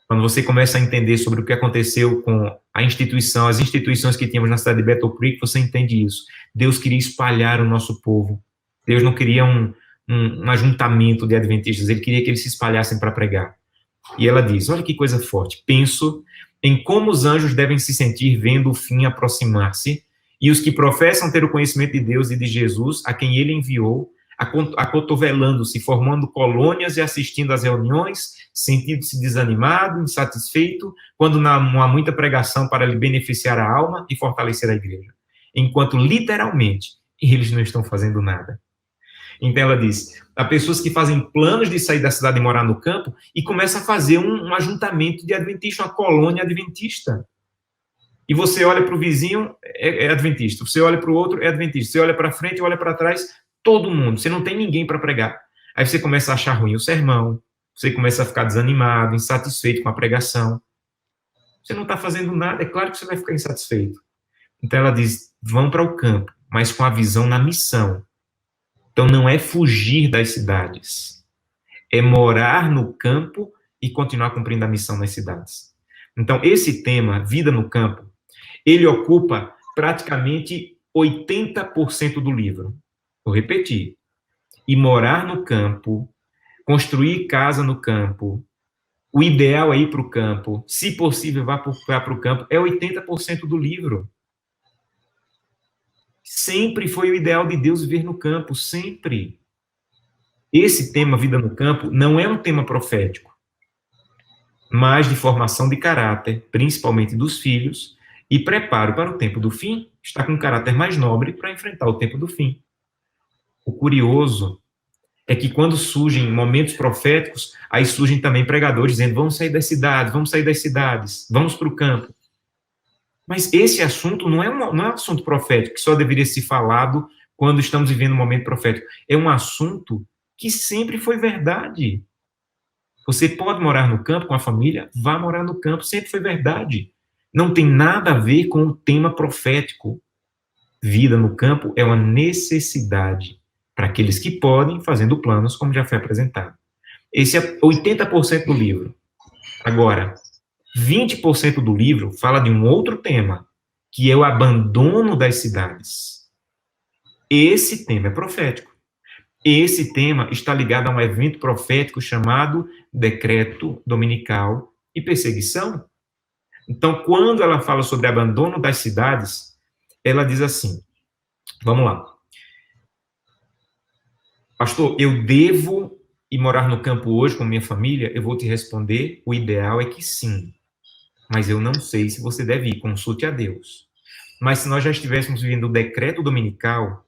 Quando você começa a entender sobre o que aconteceu com a instituição, as instituições que tínhamos na cidade de Battle Creek, você entende isso. Deus queria espalhar o nosso povo. Deus não queria um ajuntamento de adventistas, ele queria que eles se espalhassem para pregar. E ela diz, olha que coisa forte, penso em como os anjos devem se sentir vendo o fim aproximar-se, e os que professam ter o conhecimento de Deus e de Jesus, a quem ele enviou, acotovelando-se, formando colônias e assistindo às reuniões, sentindo-se desanimado, insatisfeito, quando não há muita pregação para lhe beneficiar a alma e fortalecer a igreja. Enquanto, literalmente, eles não estão fazendo nada. Então ela diz, há pessoas que fazem planos de sair da cidade e morar no campo e começam a fazer um ajuntamento de adventistas, uma colônia adventista. E você olha para o vizinho, é adventista. Você olha para o outro, é adventista. Você olha para frente, olha para trás, todo mundo. Você não tem ninguém para pregar. Aí você começa a achar ruim o sermão, você começa a ficar desanimado, insatisfeito com a pregação. Você não está fazendo nada, é claro que você vai ficar insatisfeito. Então ela diz, vão para o campo, mas com a visão na missão. Então, não é fugir das cidades, é morar no campo e continuar cumprindo a missão nas cidades. Então, esse tema, vida no campo, ele ocupa praticamente 80% do livro. Vou repetir. E morar no campo, construir casa no campo, o ideal é ir para o campo, se possível, vá para o campo, é 80% do livro. Sempre foi o ideal de Deus viver no campo, sempre. Esse tema, vida no campo, não é um tema profético, mas de formação de caráter, principalmente dos filhos, e preparo para o tempo do fim, está com um caráter mais nobre para enfrentar o tempo do fim. O curioso é que quando surgem momentos proféticos, aí surgem também pregadores dizendo, vamos sair das cidades, vamos para o campo. Mas esse assunto não é um assunto profético, que só deveria ser falado quando estamos vivendo um momento profético. É um assunto que sempre foi verdade. Você pode morar no campo com a família, vá morar no campo, sempre foi verdade. Não tem nada a ver com o tema profético. Vida no campo é uma necessidade para aqueles que podem, fazendo planos, como já foi apresentado. Esse é 80% do livro. Agora, 20% do livro fala de um outro tema, que é o abandono das cidades. Esse tema é profético. Esse tema está ligado a um evento profético chamado decreto dominical e perseguição. Então, quando ela fala sobre abandono das cidades, ela diz assim, vamos lá. Pastor, eu devo ir morar no campo hoje com minha família? Eu vou te responder, o ideal é que sim. Mas eu não sei se você deve ir, consulte a Deus. Mas se nós já estivéssemos vivendo o decreto dominical,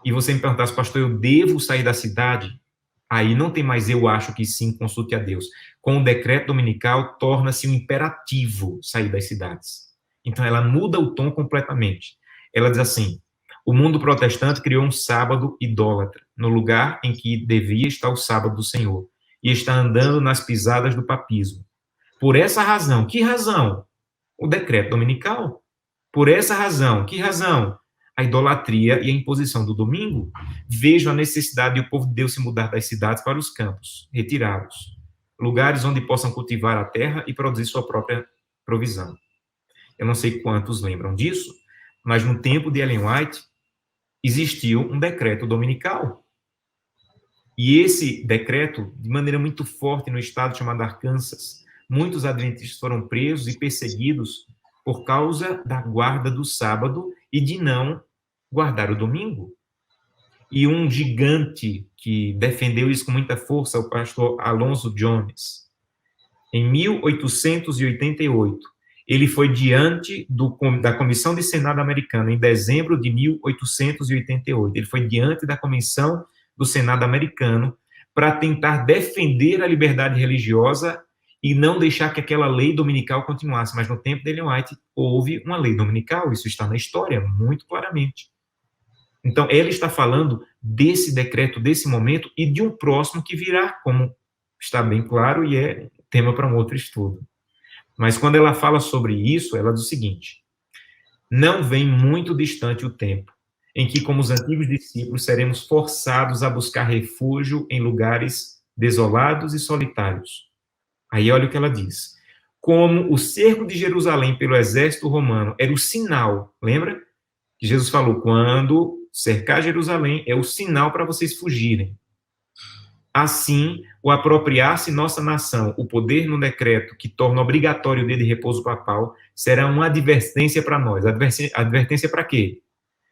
e você me perguntasse, pastor, eu devo sair da cidade? Aí não tem mais eu acho que sim, consulte a Deus. Com o decreto dominical, torna-se um imperativo sair das cidades. Então, ela muda o tom completamente. Ela diz assim, o mundo protestante criou um sábado idólatra, no lugar em que devia estar o sábado do Senhor, e está andando nas pisadas do papismo. Por essa razão, que razão? O decreto dominical. Por essa razão, que razão? A idolatria e a imposição do domingo. Vejo a necessidade de o povo de Deus se mudar das cidades para os campos, retirá-los. Lugares onde possam cultivar a terra e produzir sua própria provisão. Eu não sei quantos lembram disso, mas no tempo de Ellen White, existiu um decreto dominical. E esse decreto, de maneira muito forte no estado chamado Arkansas, muitos adventistas foram presos e perseguidos por causa da guarda do sábado e de não guardar o domingo. E um gigante que defendeu isso com muita força, o pastor Alonzo Jones, em 1888, ele foi diante da Comissão de Senado americana, em dezembro de 1888, ele foi diante da Comissão do Senado americano para tentar defender a liberdade religiosa e não deixar que aquela lei dominical continuasse. Mas no tempo de Ellen White, houve uma lei dominical, isso está na história, muito claramente. Então, ela está falando desse decreto, desse momento, e de um próximo que virá, como está bem claro, e é tema para um outro estudo. Mas quando ela fala sobre isso, ela diz o seguinte, não vem muito distante o tempo em que, como os antigos discípulos, seremos forçados a buscar refúgio em lugares desolados e solitários. Aí olha o que ela diz. Como o cerco de Jerusalém pelo exército romano era o sinal, lembra? Que Jesus falou, quando cercar Jerusalém é o sinal para vocês fugirem. Assim, o apropriar-se nossa nação, o poder no decreto que torna obrigatório o dia de repouso papal, será uma advertência para nós. Advertência para quê?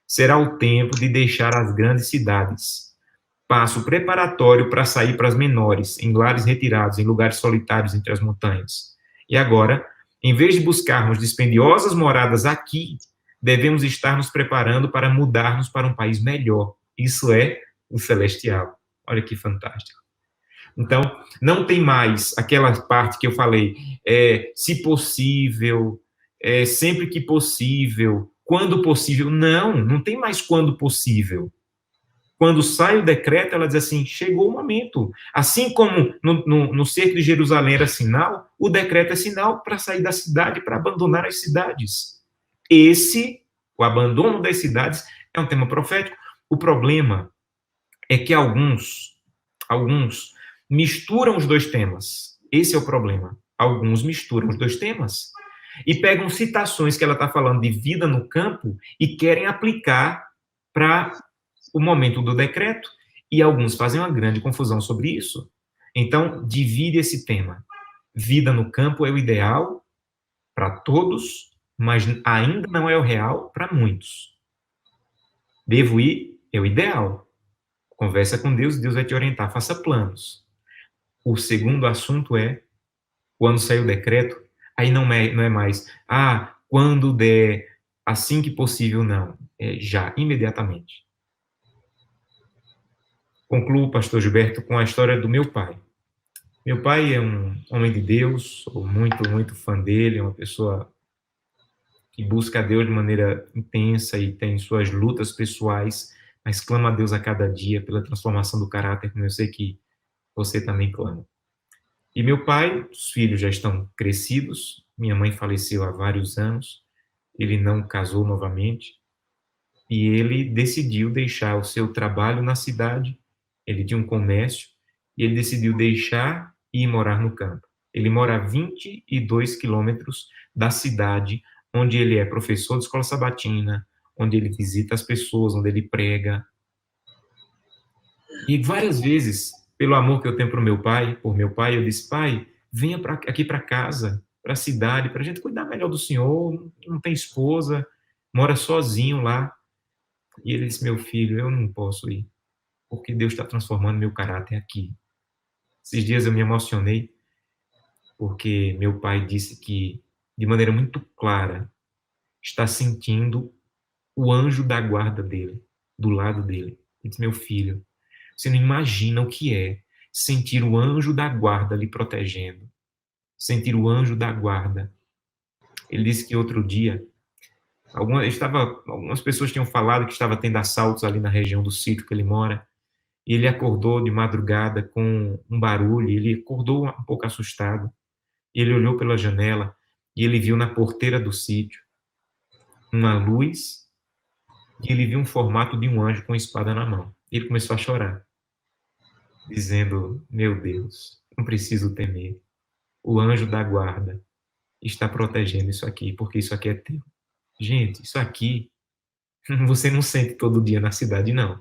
Será o tempo de deixar as grandes cidades. Passo preparatório para sair para as menores, em lares retirados, em lugares solitários entre as montanhas. E agora, em vez de buscarmos dispendiosas moradas aqui, devemos estar nos preparando para mudarmos para um país melhor. Isso é o celestial. Olha que fantástico. Então, não tem mais aquela parte que eu falei, se possível, sempre que possível, quando possível. Não tem mais quando possível. Quando sai o decreto, ela diz assim, chegou o momento. Assim como no cerco de Jerusalém era sinal, o decreto é sinal para sair da cidade, para abandonar as cidades. O abandono das cidades, é um tema profético. O problema é que alguns misturam os dois temas. Esse é o problema. Alguns misturam os dois temas e pegam citações que ela está falando de vida no campo e querem aplicar para o momento do decreto, e alguns fazem uma grande confusão sobre isso. Então, divide esse tema. Vida no campo é o ideal para todos, mas ainda não é o real para muitos. Devo ir é o ideal. Conversa com Deus, Deus vai te orientar, faça planos. O segundo assunto é, quando sair o decreto, aí não é mais, quando der, assim que possível, não. É já, imediatamente. Concluo, pastor Gilberto, com a história do meu pai. Meu pai é um homem de Deus, sou muito, muito fã dele, é uma pessoa que busca a Deus de maneira intensa e tem suas lutas pessoais, mas clama a Deus a cada dia pela transformação do caráter, como eu sei que você também clama. E meu pai, os filhos já estão crescidos, Minha mãe faleceu há vários anos, ele não casou novamente, e ele decidiu deixar o seu trabalho na cidade, ele tinha um comércio, e ele decidiu deixar e ir morar no campo. Ele mora a 22 quilômetros da cidade, onde ele é professor de escola sabatina, onde ele visita as pessoas, onde ele prega. E várias vezes, pelo amor que eu tenho por meu pai, eu disse: pai, venha aqui para casa, para a cidade, para a gente cuidar melhor do senhor. Não tem esposa, mora sozinho lá. E ele disse: meu filho, eu não posso ir, porque Deus está transformando meu caráter aqui. Esses dias eu me emocionei, porque meu pai disse que, de maneira muito clara, está sentindo o anjo da guarda dele, do lado dele. Ele disse: meu filho, você não imagina o que é sentir o anjo da guarda lhe protegendo. Sentir o anjo da guarda. Ele disse que outro dia, algumas pessoas tinham falado que estava tendo assaltos ali na região do sítio que ele mora, e ele acordou de madrugada com um barulho, ele acordou um pouco assustado, e ele olhou pela janela, e ele viu na porteira do sítio uma luz, e ele viu um formato de um anjo com espada na mão. E ele começou a chorar, dizendo: meu Deus, não preciso temer. O anjo da guarda está protegendo isso aqui, porque isso aqui é teu. Gente, isso aqui você não sente todo dia na cidade, não.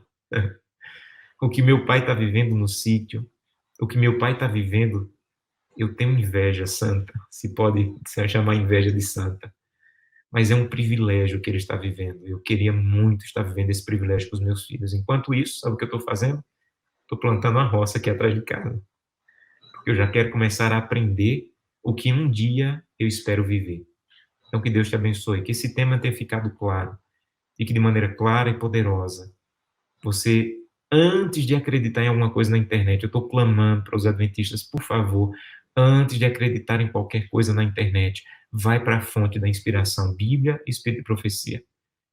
O que meu pai está vivendo no sítio, o que meu pai está vivendo, eu tenho inveja santa, se pode se chamar inveja de santa. Mas é um privilégio que ele está vivendo. Eu queria muito estar vivendo esse privilégio com os meus filhos. Enquanto isso, sabe o que eu estou fazendo? Estou plantando uma roça aqui atrás de casa. Porque eu já quero começar a aprender o que um dia eu espero viver. Então, que Deus te abençoe. Que esse tema tenha ficado claro. E que de maneira clara e poderosa, você, antes de acreditar em alguma coisa na internet, eu estou clamando para os adventistas, por favor, antes de acreditar em qualquer coisa na internet, vai para a fonte da inspiração, Bíblia, Espírito e Profecia.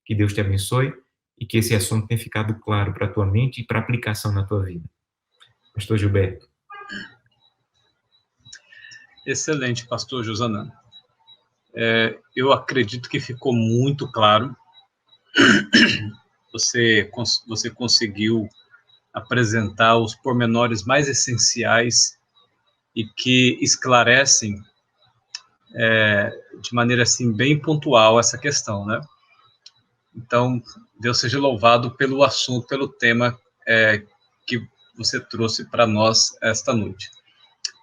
Que Deus te abençoe e que esse assunto tenha ficado claro para a tua mente e para aplicação na tua vida. Pastor Gilberto.
Excelente, pastor Josanã. Eu acredito que ficou muito claro. Você conseguiu apresentar os pormenores mais essenciais e que esclarecem de maneira assim bem pontual essa questão, né? Então, Deus seja louvado pelo assunto, pelo tema que você trouxe para nós esta noite.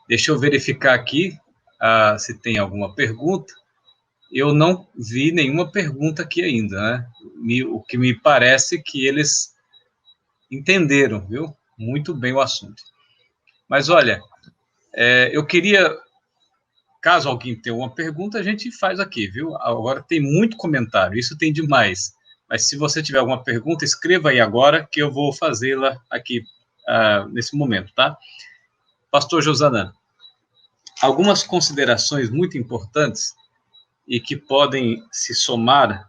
Deixa eu verificar aqui se tem alguma pergunta. Eu não vi nenhuma pergunta aqui ainda, né? O que me parece que eles entenderam, viu? Muito bem o assunto. Mas, olha, eu queria, caso alguém tenha uma pergunta, a gente faz aqui, viu? Agora tem muito comentário, isso tem demais. Mas se você tiver alguma pergunta, escreva aí agora, que eu vou fazê-la aqui nesse momento, tá? Pastor Josanã, algumas considerações muito importantes e que podem se somar.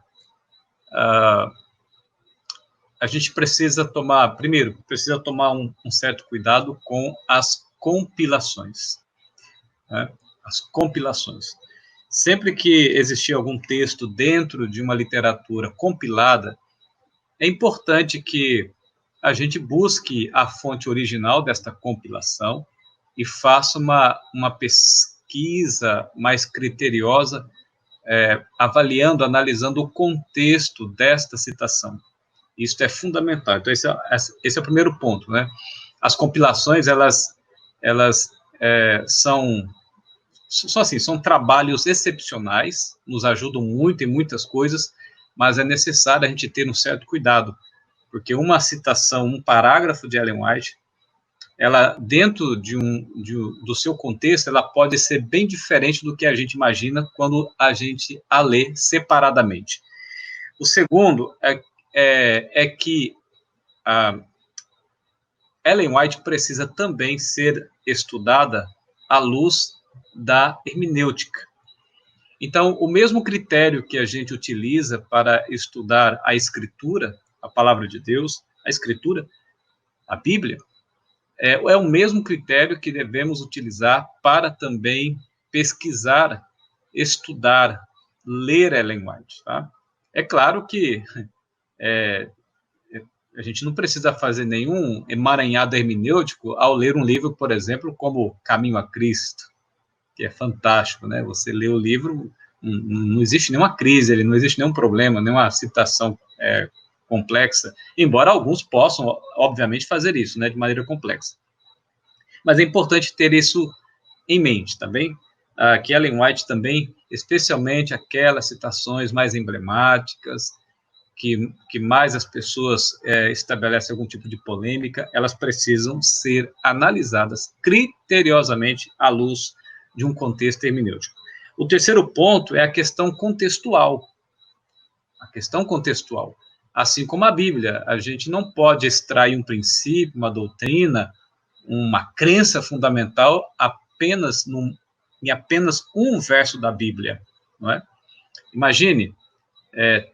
A gente precisa tomar um certo cuidado com as compilações, né? As compilações. Sempre que existir algum texto dentro de uma literatura compilada, é importante que a gente busque a fonte original desta compilação e faça uma pesquisa mais criteriosa, avaliando, analisando o contexto desta citação. Isso é fundamental. Então, esse é o primeiro ponto, né? As compilações, elas são trabalhos excepcionais, nos ajudam muito em muitas coisas, mas é necessário a gente ter um certo cuidado, porque uma citação, um parágrafo de Ellen White, ela, dentro do seu contexto, ela pode ser bem diferente do que a gente imagina quando a gente a lê separadamente. O segundo é que Ellen White precisa também ser estudada à luz da hermenêutica. Então, o mesmo critério que a gente utiliza para estudar a Escritura, a Palavra de Deus, a Escritura, a Bíblia, é o mesmo critério que devemos utilizar para também pesquisar estudar, ler Ellen White, tá? É claro que a gente não precisa fazer nenhum emaranhado hermenêutico ao ler um livro, por exemplo, como Caminho a Cristo, que é fantástico, né? Você lê o livro, não existe nenhuma crise, ele não existe nenhum problema, nenhuma citação complexa, embora alguns possam, obviamente, fazer isso, né, de maneira complexa. Mas é importante ter isso em mente, tá bem? Que Ellen White também, especialmente aquelas citações mais emblemáticas, que mais as pessoas estabelecem algum tipo de polêmica, elas precisam ser analisadas criteriosamente à luz de um contexto hermenêutico. O terceiro ponto é a questão contextual. A questão contextual. Assim como a Bíblia, a gente não pode extrair um princípio, uma doutrina, uma crença fundamental em apenas um verso da Bíblia, não é? Imagine,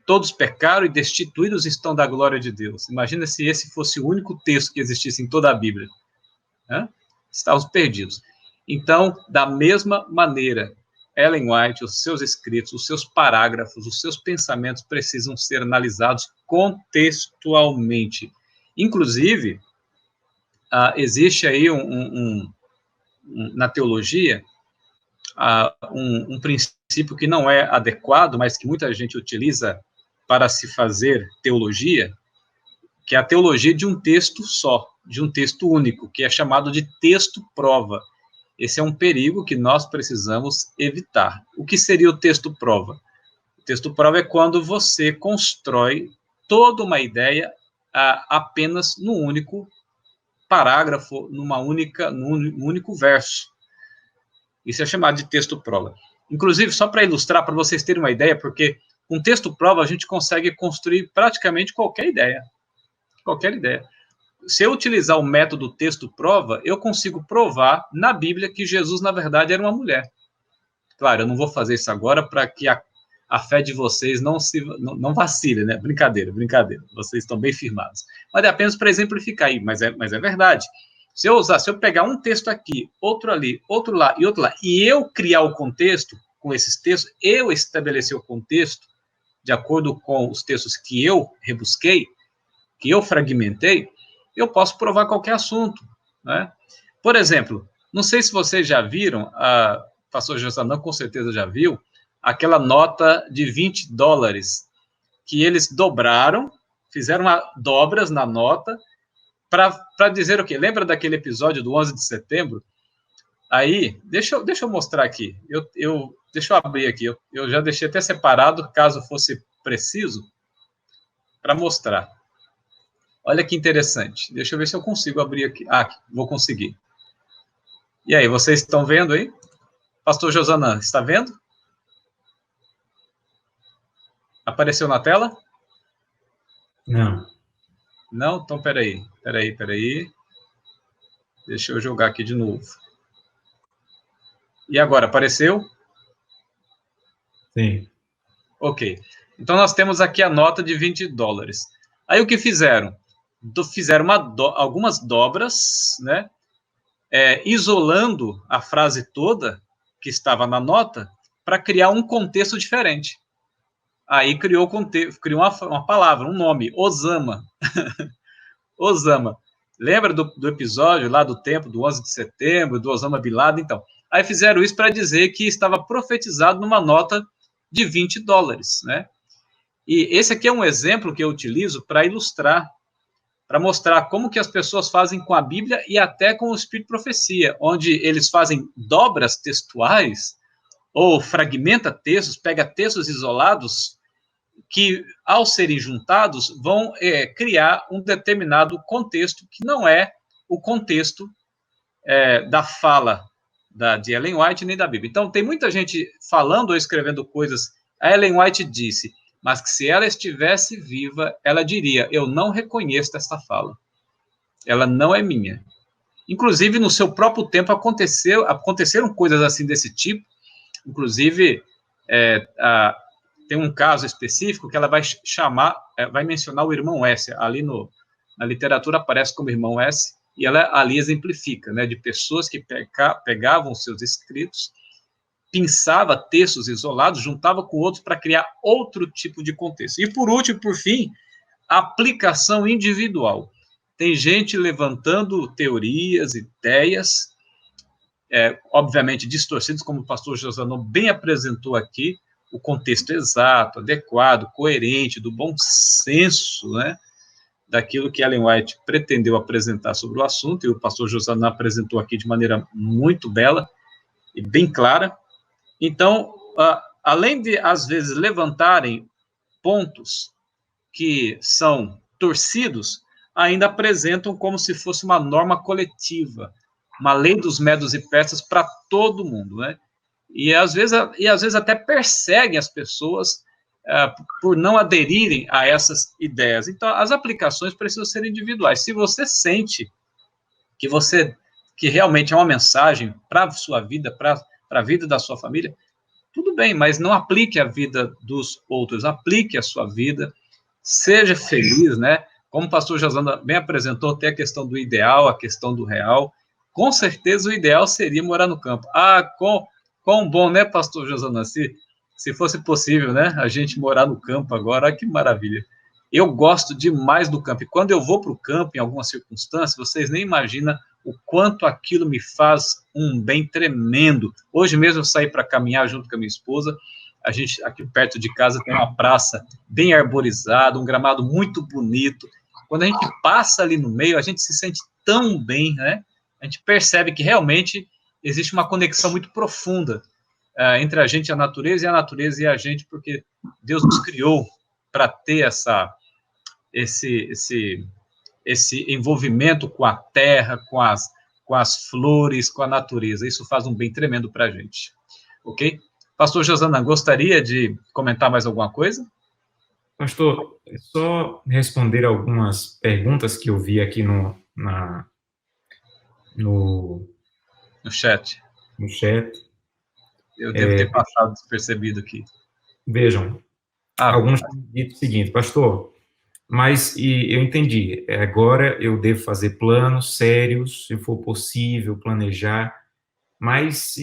todos pecaram e destituídos estão da glória de Deus. Imagina se esse fosse o único texto que existisse em toda a Bíblia. Né? Estávamos perdidos. Então, da mesma maneira, Ellen White, os seus escritos, os seus parágrafos, os seus pensamentos precisam ser analisados contextualmente. Inclusive, existe aí na teologia um princípio que não é adequado, mas que muita gente utiliza para se fazer teologia, que é a teologia de um texto só, de um texto único, que é chamado de texto-prova. Esse é um perigo que nós precisamos evitar. O que seria o texto-prova? O texto-prova é quando você constrói toda uma ideia apenas num único parágrafo, num único verso. Isso é chamado de texto-prova. Inclusive, só para ilustrar, para vocês terem uma ideia, porque com texto-prova a gente consegue construir praticamente qualquer ideia. Qualquer ideia. Se eu utilizar o método texto-prova, eu consigo provar na Bíblia que Jesus, na verdade, era uma mulher. Claro, eu não vou fazer isso agora para que a fé de vocês não vacile, né? Brincadeira. Vocês estão bem firmados. Mas é apenas para exemplificar aí, mas é verdade. Se eu pegar um texto aqui, outro ali, outro lá e outro lá, e eu criar o contexto com esses textos, eu estabelecer o contexto de acordo com os textos que eu rebusquei, que eu fragmentei, eu posso provar qualquer assunto, né? Por exemplo, não sei se vocês já viram, a pastor Josanã com certeza já viu, aquela nota de $20 que eles dobraram, fizeram dobras na nota para dizer o quê? Lembra daquele episódio do 11 de setembro? Aí, deixa eu mostrar aqui. Deixa eu abrir aqui. Eu já deixei até separado, caso fosse preciso, para mostrar. Olha que interessante. Deixa eu ver se eu consigo abrir aqui. Vou conseguir. E aí, vocês estão vendo aí? Pastor Josanã, está vendo? Apareceu na tela?
Não.
Não? Então, peraí. Deixa eu jogar aqui de novo. E agora, apareceu?
Sim.
Ok. Então, nós temos aqui a nota de $20. Aí, o que fizeram? Fizeram algumas dobras, né? Isolando a frase toda que estava na nota para criar um contexto diferente. Aí criou uma palavra, um nome, Osama. Osama. Lembra do episódio lá do tempo do 11 de setembro, do Osama Bin Laden? Então, aí fizeram isso para dizer que estava profetizado numa nota de $20, né? E esse aqui é um exemplo que eu utilizo para ilustrar, para mostrar como que as pessoas fazem com a Bíblia e até com o Espírito de Profecia, onde eles fazem dobras textuais ou fragmenta textos, pega textos isolados que, ao serem juntados, vão criar um determinado contexto que não é o contexto da fala de Ellen White nem da Bíblia. Então, tem muita gente falando ou escrevendo coisas. A Ellen White disse, mas que se ela estivesse viva, ela diria, eu não reconheço esta fala. Ela não é minha. Inclusive, no seu próprio tempo, aconteceram coisas assim desse tipo. Inclusive, tem um caso específico que ela vai mencionar o irmão S. Ali na literatura aparece como irmão S, e ela ali exemplifica, né, de pessoas que pegavam seus escritos pinçava textos isolados, juntava com outros para criar outro tipo de contexto. E por último, por fim, a aplicação individual. Tem gente levantando teorias, ideias, obviamente distorcidas, como o pastor Josanão bem apresentou aqui, o contexto exato, adequado, coerente, do bom senso, né, daquilo que Ellen White pretendeu apresentar sobre o assunto, e o pastor Josanão apresentou aqui de maneira muito bela e bem clara. Então, além de, às vezes, levantarem pontos que são torcidos, ainda apresentam como se fosse uma norma coletiva, uma lei dos medos e persas para todo mundo, né? E às vezes até perseguem as pessoas por não aderirem a essas ideias. Então, as aplicações precisam ser individuais. Se você sente que realmente é uma mensagem para a sua vida, para a vida da sua família, tudo bem, mas não aplique a vida dos outros, aplique a sua vida, seja feliz, né? Como o pastor Josana bem apresentou, tem a questão do ideal, a questão do real. Com certeza o ideal seria morar no campo. Quão bom, né, pastor Josana, se fosse possível, né, a gente morar no campo agora, que maravilha. Eu gosto demais do campo, e quando eu vou para o campo, em algumas circunstâncias, vocês nem imaginam o quanto aquilo me faz um bem tremendo. Hoje mesmo eu saí para caminhar junto com a minha esposa, a gente, aqui perto de casa, tem uma praça bem arborizada, um gramado muito bonito. Quando a gente passa ali no meio, a gente se sente tão bem, né? A gente percebe que realmente existe uma conexão muito profunda entre a gente e a natureza e a gente, porque Deus nos criou para ter esse envolvimento com a terra, com as flores, com a natureza. Isso faz um bem tremendo para a gente. Ok? Pastor Josana, gostaria de comentar mais alguma coisa?
Pastor, só responder algumas perguntas que eu vi aqui no
chat.
No chat.
Eu devo ter passado despercebido aqui.
Vejam, alguns têm dito o seguinte, pastor, mas eu entendi, agora eu devo fazer planos sérios, se for possível, planejar, mas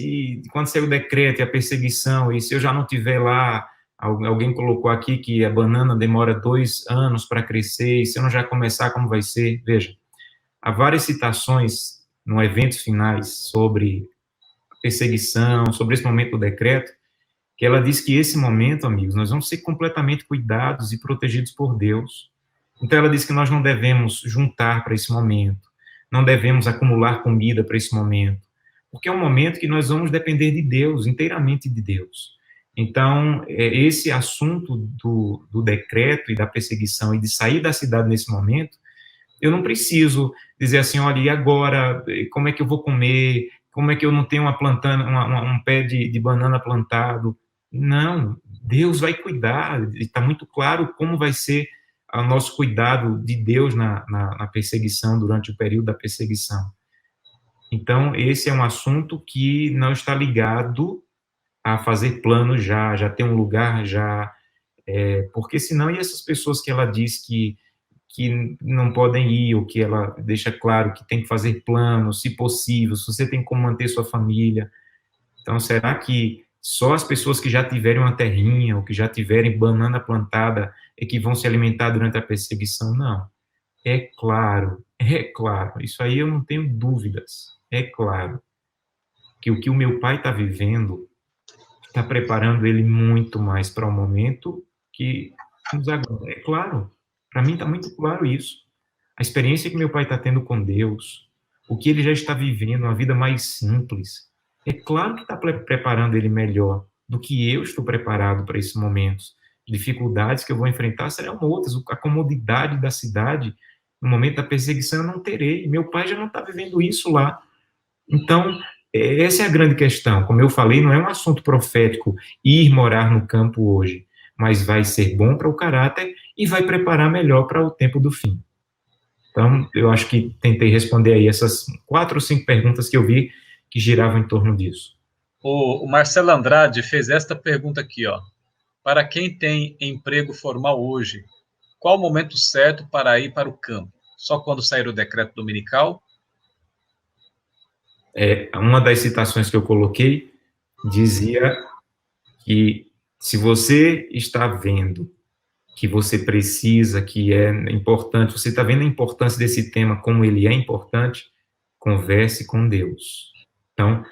quando sair o decreto e a perseguição, e se eu já não tiver lá, alguém colocou aqui que a banana demora 2 anos para crescer, e se eu não já começar, como vai ser? Veja, há várias citações no eventos finais sobre perseguição, sobre esse momento do decreto, que ela diz que esse momento, amigos, nós vamos ser completamente cuidados e protegidos por Deus. Então, ela diz que nós não devemos juntar para esse momento, não devemos acumular comida para esse momento, porque é um momento que nós vamos depender de Deus, inteiramente de Deus. Então, esse assunto do decreto e da perseguição e de sair da cidade nesse momento, eu não preciso dizer assim, olha, e agora, como é que eu vou comer? Como é que eu não tenho um pé de banana plantado? Não, Deus vai cuidar, está muito claro como vai ser o nosso cuidado de Deus na perseguição, durante o período da perseguição. Então, esse é um assunto que não está ligado a fazer planos já ter um lugar já, porque senão, e essas pessoas que ela diz que não podem ir, ou que ela deixa claro que tem que fazer planos, se possível, se você tem como manter sua família. Então, será que só as pessoas que já tiverem uma terrinha, ou que já tiverem banana plantada, é que vão se alimentar durante a perseguição? Não. É claro, isso aí eu não tenho dúvidas. É claro que o meu pai está vivendo está preparando ele muito mais para o momento que nos aguarda. É claro, para mim está muito claro isso. A experiência que meu pai está tendo com Deus, o que ele já está vivendo, uma vida mais simples, é claro que está preparando ele melhor do que eu estou preparado para esses momentos. Dificuldades que eu vou enfrentar serão outras. A comodidade da cidade, no momento da perseguição, eu não terei. Meu pai já não está vivendo isso lá. Então, essa é a grande questão. Como eu falei, não é um assunto profético ir morar no campo hoje, mas vai ser bom para o caráter e vai preparar melhor para o tempo do fim. Então, eu acho que tentei responder aí essas 4 ou 5 perguntas que eu vi que giravam em torno disso.
O Marcelo Andrade fez esta pergunta aqui, ó. Para quem tem emprego formal hoje, qual o momento certo para ir para o campo? Só quando sair o decreto dominical?
Uma das citações que eu coloquei dizia que se você está vendo que você precisa, que é importante, você está vendo a importância desse tema, como ele é importante, converse com Deus. Então,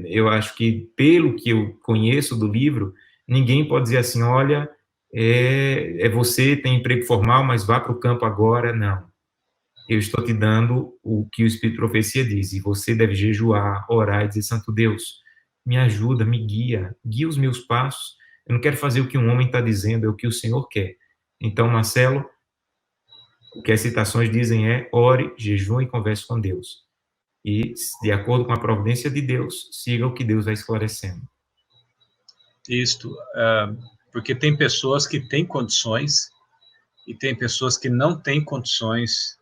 eu acho que, pelo que eu conheço do livro, ninguém pode dizer assim, olha, você tem emprego formal, mas vá para o campo agora. Não. Eu estou te dando o que o Espírito de Profecia diz, e você deve jejuar, orar e dizer, Santo Deus, me ajuda, me guia os meus passos. Eu não quero fazer o que um homem está dizendo, é o que o Senhor quer. Então, Marcelo, o que as citações dizem é, ore, jejue e converse com Deus. E, de acordo com a providência de Deus, siga o que Deus vai esclarecendo.
Isto, porque tem pessoas que têm condições e tem pessoas que não têm condições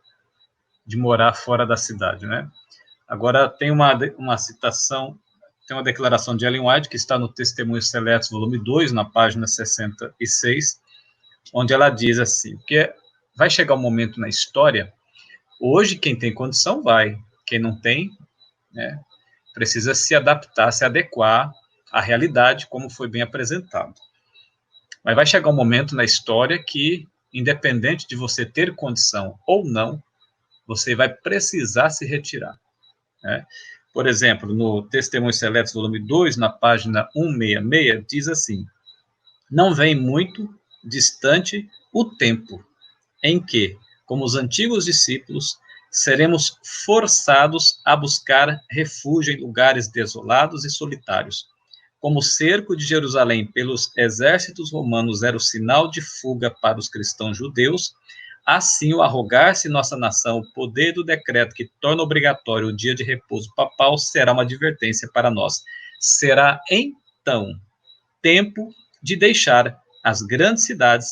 de morar fora da cidade, né? Agora, tem uma citação, tem uma declaração de Ellen White, que está no Testemunhos Seletos, volume 2, na página 66, onde ela diz assim, que vai chegar um momento na história, hoje quem tem condição vai, quem não tem, né, precisa se adaptar, se adequar à realidade, como foi bem apresentado. Mas vai chegar um momento na história que, independente de você ter condição ou não, você vai precisar se retirar, né? Por exemplo, no Testemunhos Seletos, volume 2, na página 166, diz assim, não vem muito distante o tempo em que, como os antigos discípulos, seremos forçados a buscar refúgio em lugares desolados e solitários. Como o cerco de Jerusalém pelos exércitos romanos era o sinal de fuga para os cristãos judeus, assim o arrogar-se em nossa nação o poder do decreto que torna obrigatório o dia de repouso papal será uma advertência para nós. Será, então, tempo de deixar as grandes cidades,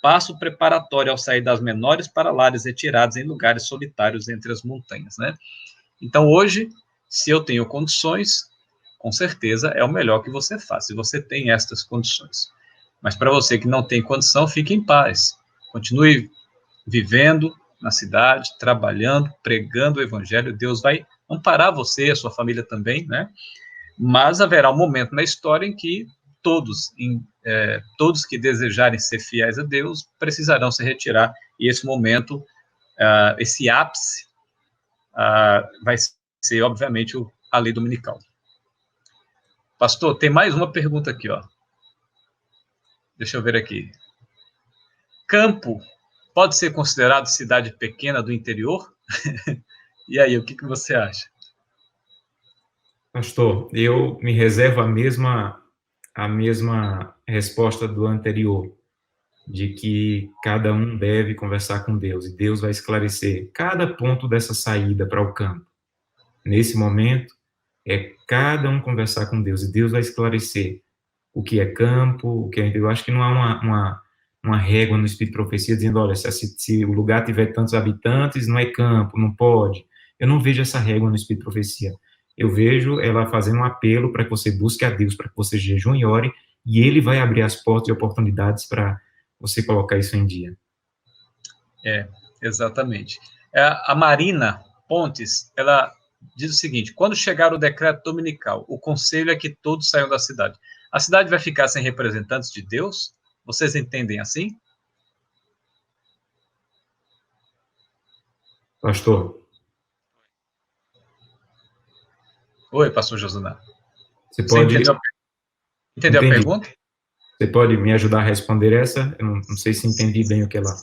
passo preparatório ao sair das menores para lares retirados em lugares solitários entre as montanhas, né? Então, hoje, se eu tenho condições, com certeza é o melhor que você faz, se você tem estas condições. Mas para você que não tem condição, fique em paz. Continue vivendo na cidade, trabalhando, pregando o evangelho. Deus vai amparar você, a sua família também, né? Mas haverá um momento na história em que todos que desejarem ser fiéis a Deus precisarão se retirar, e esse momento, esse ápice, vai ser, obviamente, a lei dominical. Pastor, tem mais uma pergunta aqui, ó. Deixa eu ver aqui. Campo pode ser considerado cidade pequena do interior? E aí, o que você acha?
Pastor, eu me reservo a mesma resposta do anterior, de que cada um deve conversar com Deus, e Deus vai esclarecer cada ponto dessa saída para o campo. Nesse momento, é cada um conversar com Deus, e Deus vai esclarecer o que é campo, o que é interior. Eu acho que não há uma régua no Espírito de Profecia dizendo, olha, se o lugar tiver tantos habitantes, não é campo, não pode. Eu não vejo essa régua no Espírito de Profecia. Eu vejo ela fazendo um apelo para que você busque a Deus, para que você jejue e ore, e Ele vai abrir as portas e oportunidades para você colocar isso em dia.
Exatamente. A Marina Pontes, ela diz o seguinte, quando chegar o decreto dominical, o conselho é que todos saiam da cidade. A cidade vai ficar sem representantes de Deus? Vocês entendem assim?
Pastor.
Oi, pastor Josué.
Você entendeu
a pergunta?
Você pode me ajudar a responder essa? Eu não sei se entendi bem o que ela...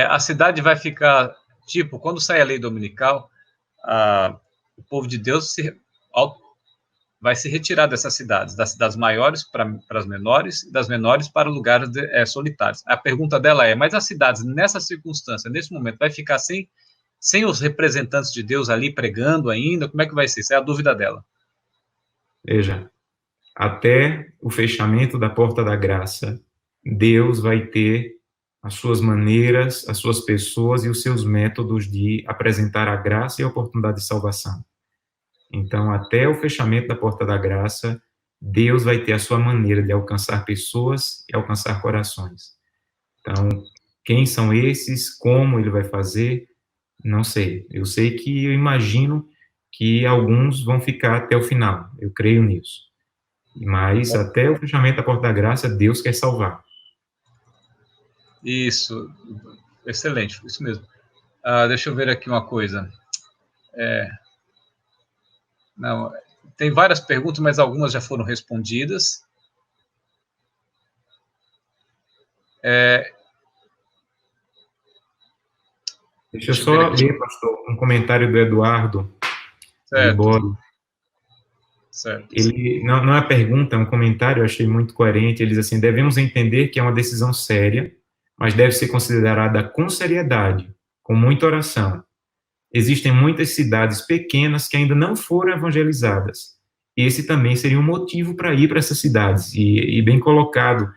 A cidade vai ficar, tipo, quando sai a lei dominical, o povo de Deus vai se retirar dessas cidades, das cidades maiores para as menores, e das menores para lugares solitários. A pergunta dela é, mas as cidades, nessa circunstância, nesse momento, vai ficar sem os representantes de Deus ali pregando ainda? Como é que vai ser? Essa é a dúvida dela.
Veja, até o fechamento da porta da graça, Deus vai ter as suas maneiras, as suas pessoas e os seus métodos de apresentar a graça e a oportunidade de salvação. Então, até o fechamento da porta da graça, Deus vai ter a sua maneira de alcançar pessoas e alcançar corações. Então, quem são esses? Como ele vai fazer? Não sei. Eu sei que eu imagino que alguns vão ficar até o final. Eu creio nisso. Mas até o fechamento da porta da graça, Deus quer salvar.
Isso, excelente, isso mesmo. Deixa eu ver aqui uma coisa. Não, tem várias perguntas, mas algumas já foram respondidas.
Deixa eu só ler, pastor, um comentário do Eduardo Libório.
Certo.
Ele não é pergunta, é um comentário, eu achei muito coerente. Ele diz assim: devemos entender que é uma decisão séria, mas deve ser considerada com seriedade, com muita oração. Existem muitas cidades pequenas que ainda não foram evangelizadas. Esse também seria um motivo para ir para essas cidades. E bem colocado,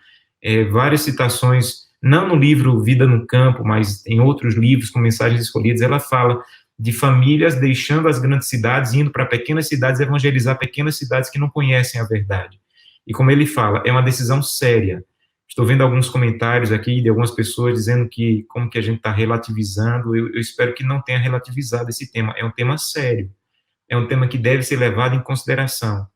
várias citações, não no livro Vida no Campo, mas em outros livros com mensagens escolhidas, ela fala de famílias deixando as grandes cidades, indo para pequenas cidades evangelizar pequenas cidades que não conhecem a verdade. E como ele fala, é uma decisão séria. Estou vendo alguns comentários aqui de algumas pessoas dizendo que como que a gente está relativizando. Eu espero que não tenha relativizado esse tema. É um tema sério. É um tema que deve ser levado em consideração.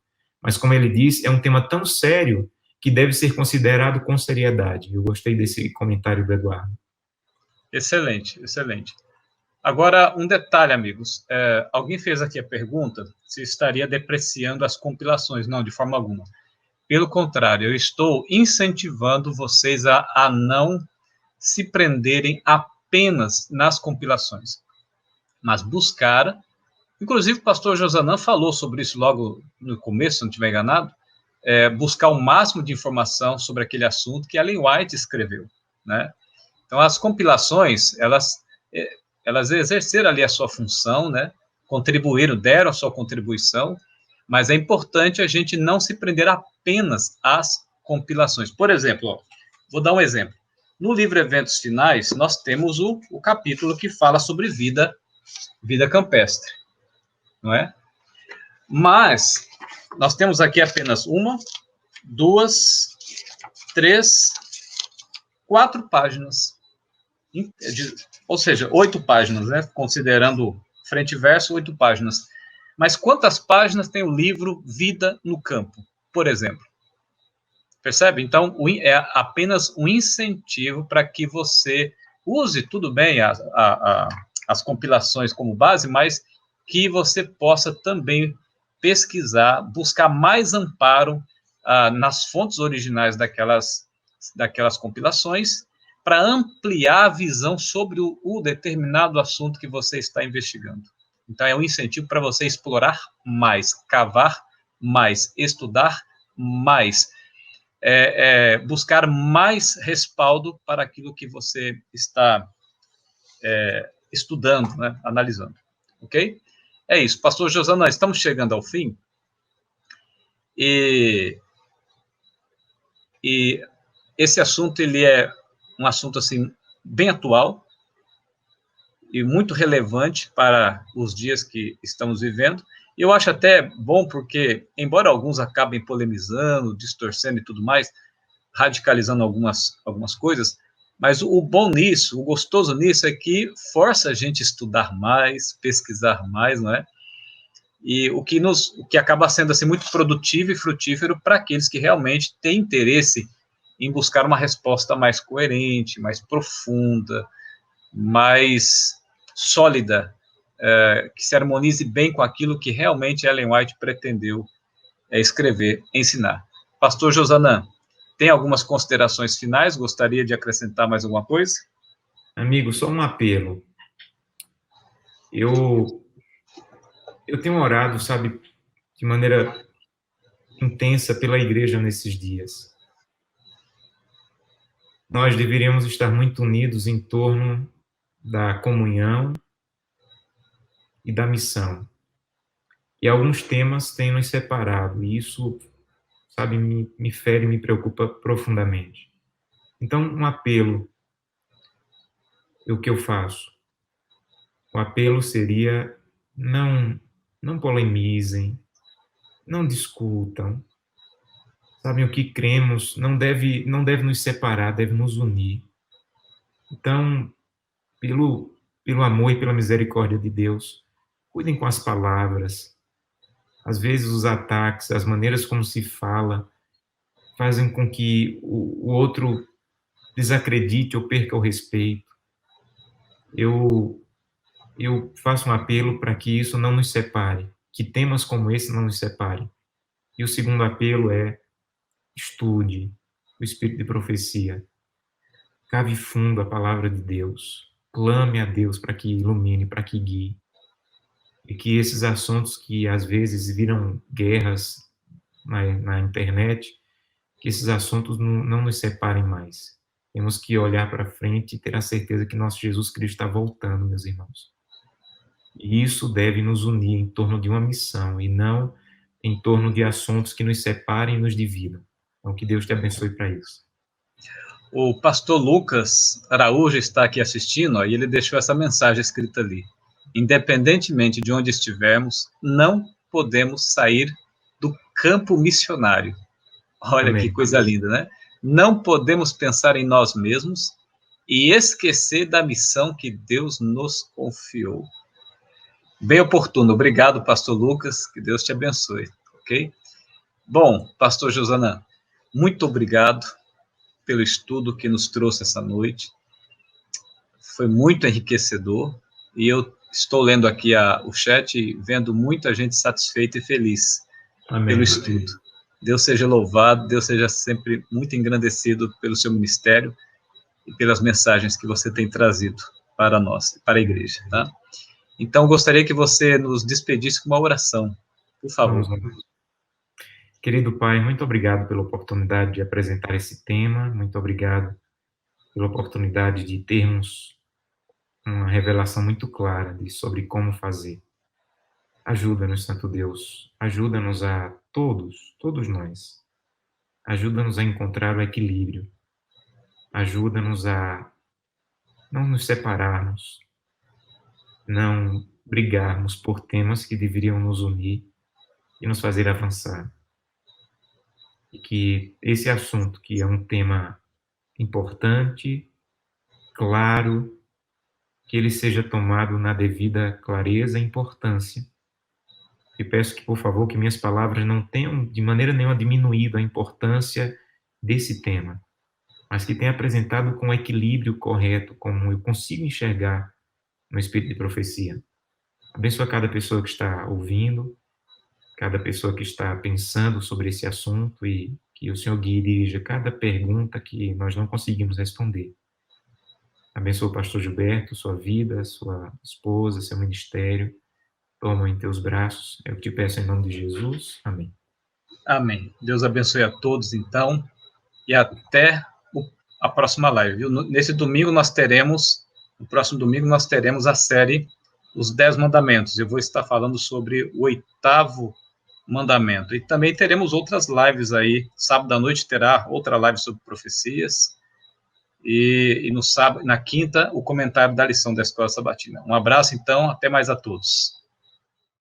Mas, como ele disse, é um tema tão sério que deve ser considerado com seriedade. Eu gostei desse comentário do Eduardo.
Excelente, excelente. Agora, um detalhe, amigos. Alguém fez aqui a pergunta se estaria depreciando as compilações. Não, de forma alguma. Pelo contrário, eu estou incentivando vocês a não se prenderem apenas nas compilações, mas buscar. Inclusive, o pastor Josanã falou sobre isso logo no começo, se não estiver enganado, buscar o máximo de informação sobre aquele assunto que Ellen White escreveu, né? Então, as compilações, elas exerceram ali a sua função, né? Contribuíram, deram a sua contribuição, mas é importante a gente não se prender apenas às compilações. Por exemplo, vou dar um exemplo. No livro Eventos Finais, nós temos o capítulo que fala sobre vida campestre, não é? Mas nós temos aqui apenas 1, 2, 3, 4 páginas. Ou seja, 8 páginas, né? Considerando frente e verso, 8 páginas. Mas quantas páginas tem o livro Vida no Campo, por exemplo? Percebe? Então, é apenas um incentivo para que você use, tudo bem, as compilações como base, mas que você possa também pesquisar, buscar mais amparo nas fontes originais daquelas compilações, para ampliar a visão sobre o determinado assunto que você está investigando. Então, é um incentivo para você explorar mais, cavar mais, estudar mais, buscar mais respaldo para aquilo que você está estudando, né, analisando. Ok? É isso. Pastor Josana, nós estamos chegando ao fim. E esse assunto, ele é um assunto, assim, bem atual e muito relevante para os dias que estamos vivendo. E eu acho até bom porque, embora alguns acabem polemizando, distorcendo e tudo mais, radicalizando algumas coisas, mas o bom nisso, o gostoso nisso é que força a gente a estudar mais, pesquisar mais, não é? E o que acaba sendo assim, muito produtivo e frutífero para aqueles que realmente têm interesse em buscar uma resposta mais coerente, mais profunda, mais sólida, que se harmonize bem com aquilo que realmente Ellen White pretendeu escrever, ensinar. Pastor Josanã, tem algumas considerações finais? Gostaria de acrescentar mais alguma coisa?
Amigo, só um apelo. Eu tenho orado, sabe, de maneira intensa pela igreja nesses dias. Nós deveríamos estar muito unidos em torno da comunhão e da missão. E alguns temas têm nos separado, e isso, sabe, me fere, me preocupa profundamente. Então, um apelo, o que eu faço? O apelo seria, não polemizem, não discutam, sabem, o que cremos não deve nos separar, deve nos unir. Então, pelo amor e pela misericórdia de Deus, Cuidem com as palavras. Às vezes os ataques, as maneiras como se fala, fazem com que o outro desacredite ou perca o respeito. Eu faço um apelo para que isso não nos separe, que temas como esse não nos separem. E o segundo apelo é: estude o espírito de profecia. Cave fundo a palavra de Deus. Clame a Deus para que ilumine, para que guie. E que esses assuntos que às vezes viram guerras na internet, que esses assuntos não nos separem mais. Temos que olhar para frente e ter a certeza que nosso Jesus Cristo está voltando, meus irmãos. E isso deve nos unir em torno de uma missão e não em torno de assuntos que nos separem e nos dividam. Então, que Deus te abençoe para isso.
O pastor Lucas Araújo está aqui assistindo, e ele deixou essa mensagem escrita ali. Independentemente de onde estivermos, não podemos sair do campo missionário. Olha
Amém.
Que coisa linda, né? Não podemos pensar em nós mesmos e esquecer da missão que Deus nos confiou. Bem oportuno. Obrigado, pastor Lucas. Que Deus te abençoe, ok? Bom, pastor Josanã, muito obrigado pelo estudo que nos trouxe essa noite. Foi muito enriquecedor e eu estou lendo aqui o chat e vendo muita gente satisfeita e feliz pelo estudo. Deus seja louvado, Deus seja sempre muito engrandecido pelo seu ministério e pelas mensagens que você tem trazido para nós, para a igreja, tá? Então, gostaria que você nos despedisse com uma oração, por favor.
Querido Pai, muito obrigado pela oportunidade de apresentar esse tema, muito obrigado pela oportunidade de termos uma revelação muito clara sobre como fazer. Ajuda-nos, Santo Deus, ajuda-nos a todos nós, ajuda-nos a encontrar o equilíbrio, ajuda-nos a não nos separarmos, não brigarmos por temas que deveriam nos unir e nos fazer avançar. E que esse assunto, que é um tema importante, claro, que ele seja tomado na devida clareza e importância. E peço que, por favor, que minhas palavras não tenham de maneira nenhuma diminuído a importância desse tema, mas que tenha apresentado com o equilíbrio correto, como eu consigo enxergar no espírito de profecia. Abençoa cada pessoa que está ouvindo, cada pessoa que está pensando sobre esse assunto, e que o Senhor guie e dirija cada pergunta que nós não conseguimos responder. Abençoa o pastor Gilberto, sua vida, sua esposa, seu ministério. Toma em teus braços. Eu te peço em nome de Jesus. Amém.
Amém. Deus abençoe a todos, então, e até a próxima live, viu? Nesse domingo no próximo domingo nós teremos a série Os 10 Mandamentos. Eu vou estar falando sobre o 8º mandamento. E também teremos outras lives aí. Sábado à noite terá outra live sobre profecias. E no sábado, na quinta, o comentário da lição da Escola Sabatina. Um abraço, então, até mais a todos.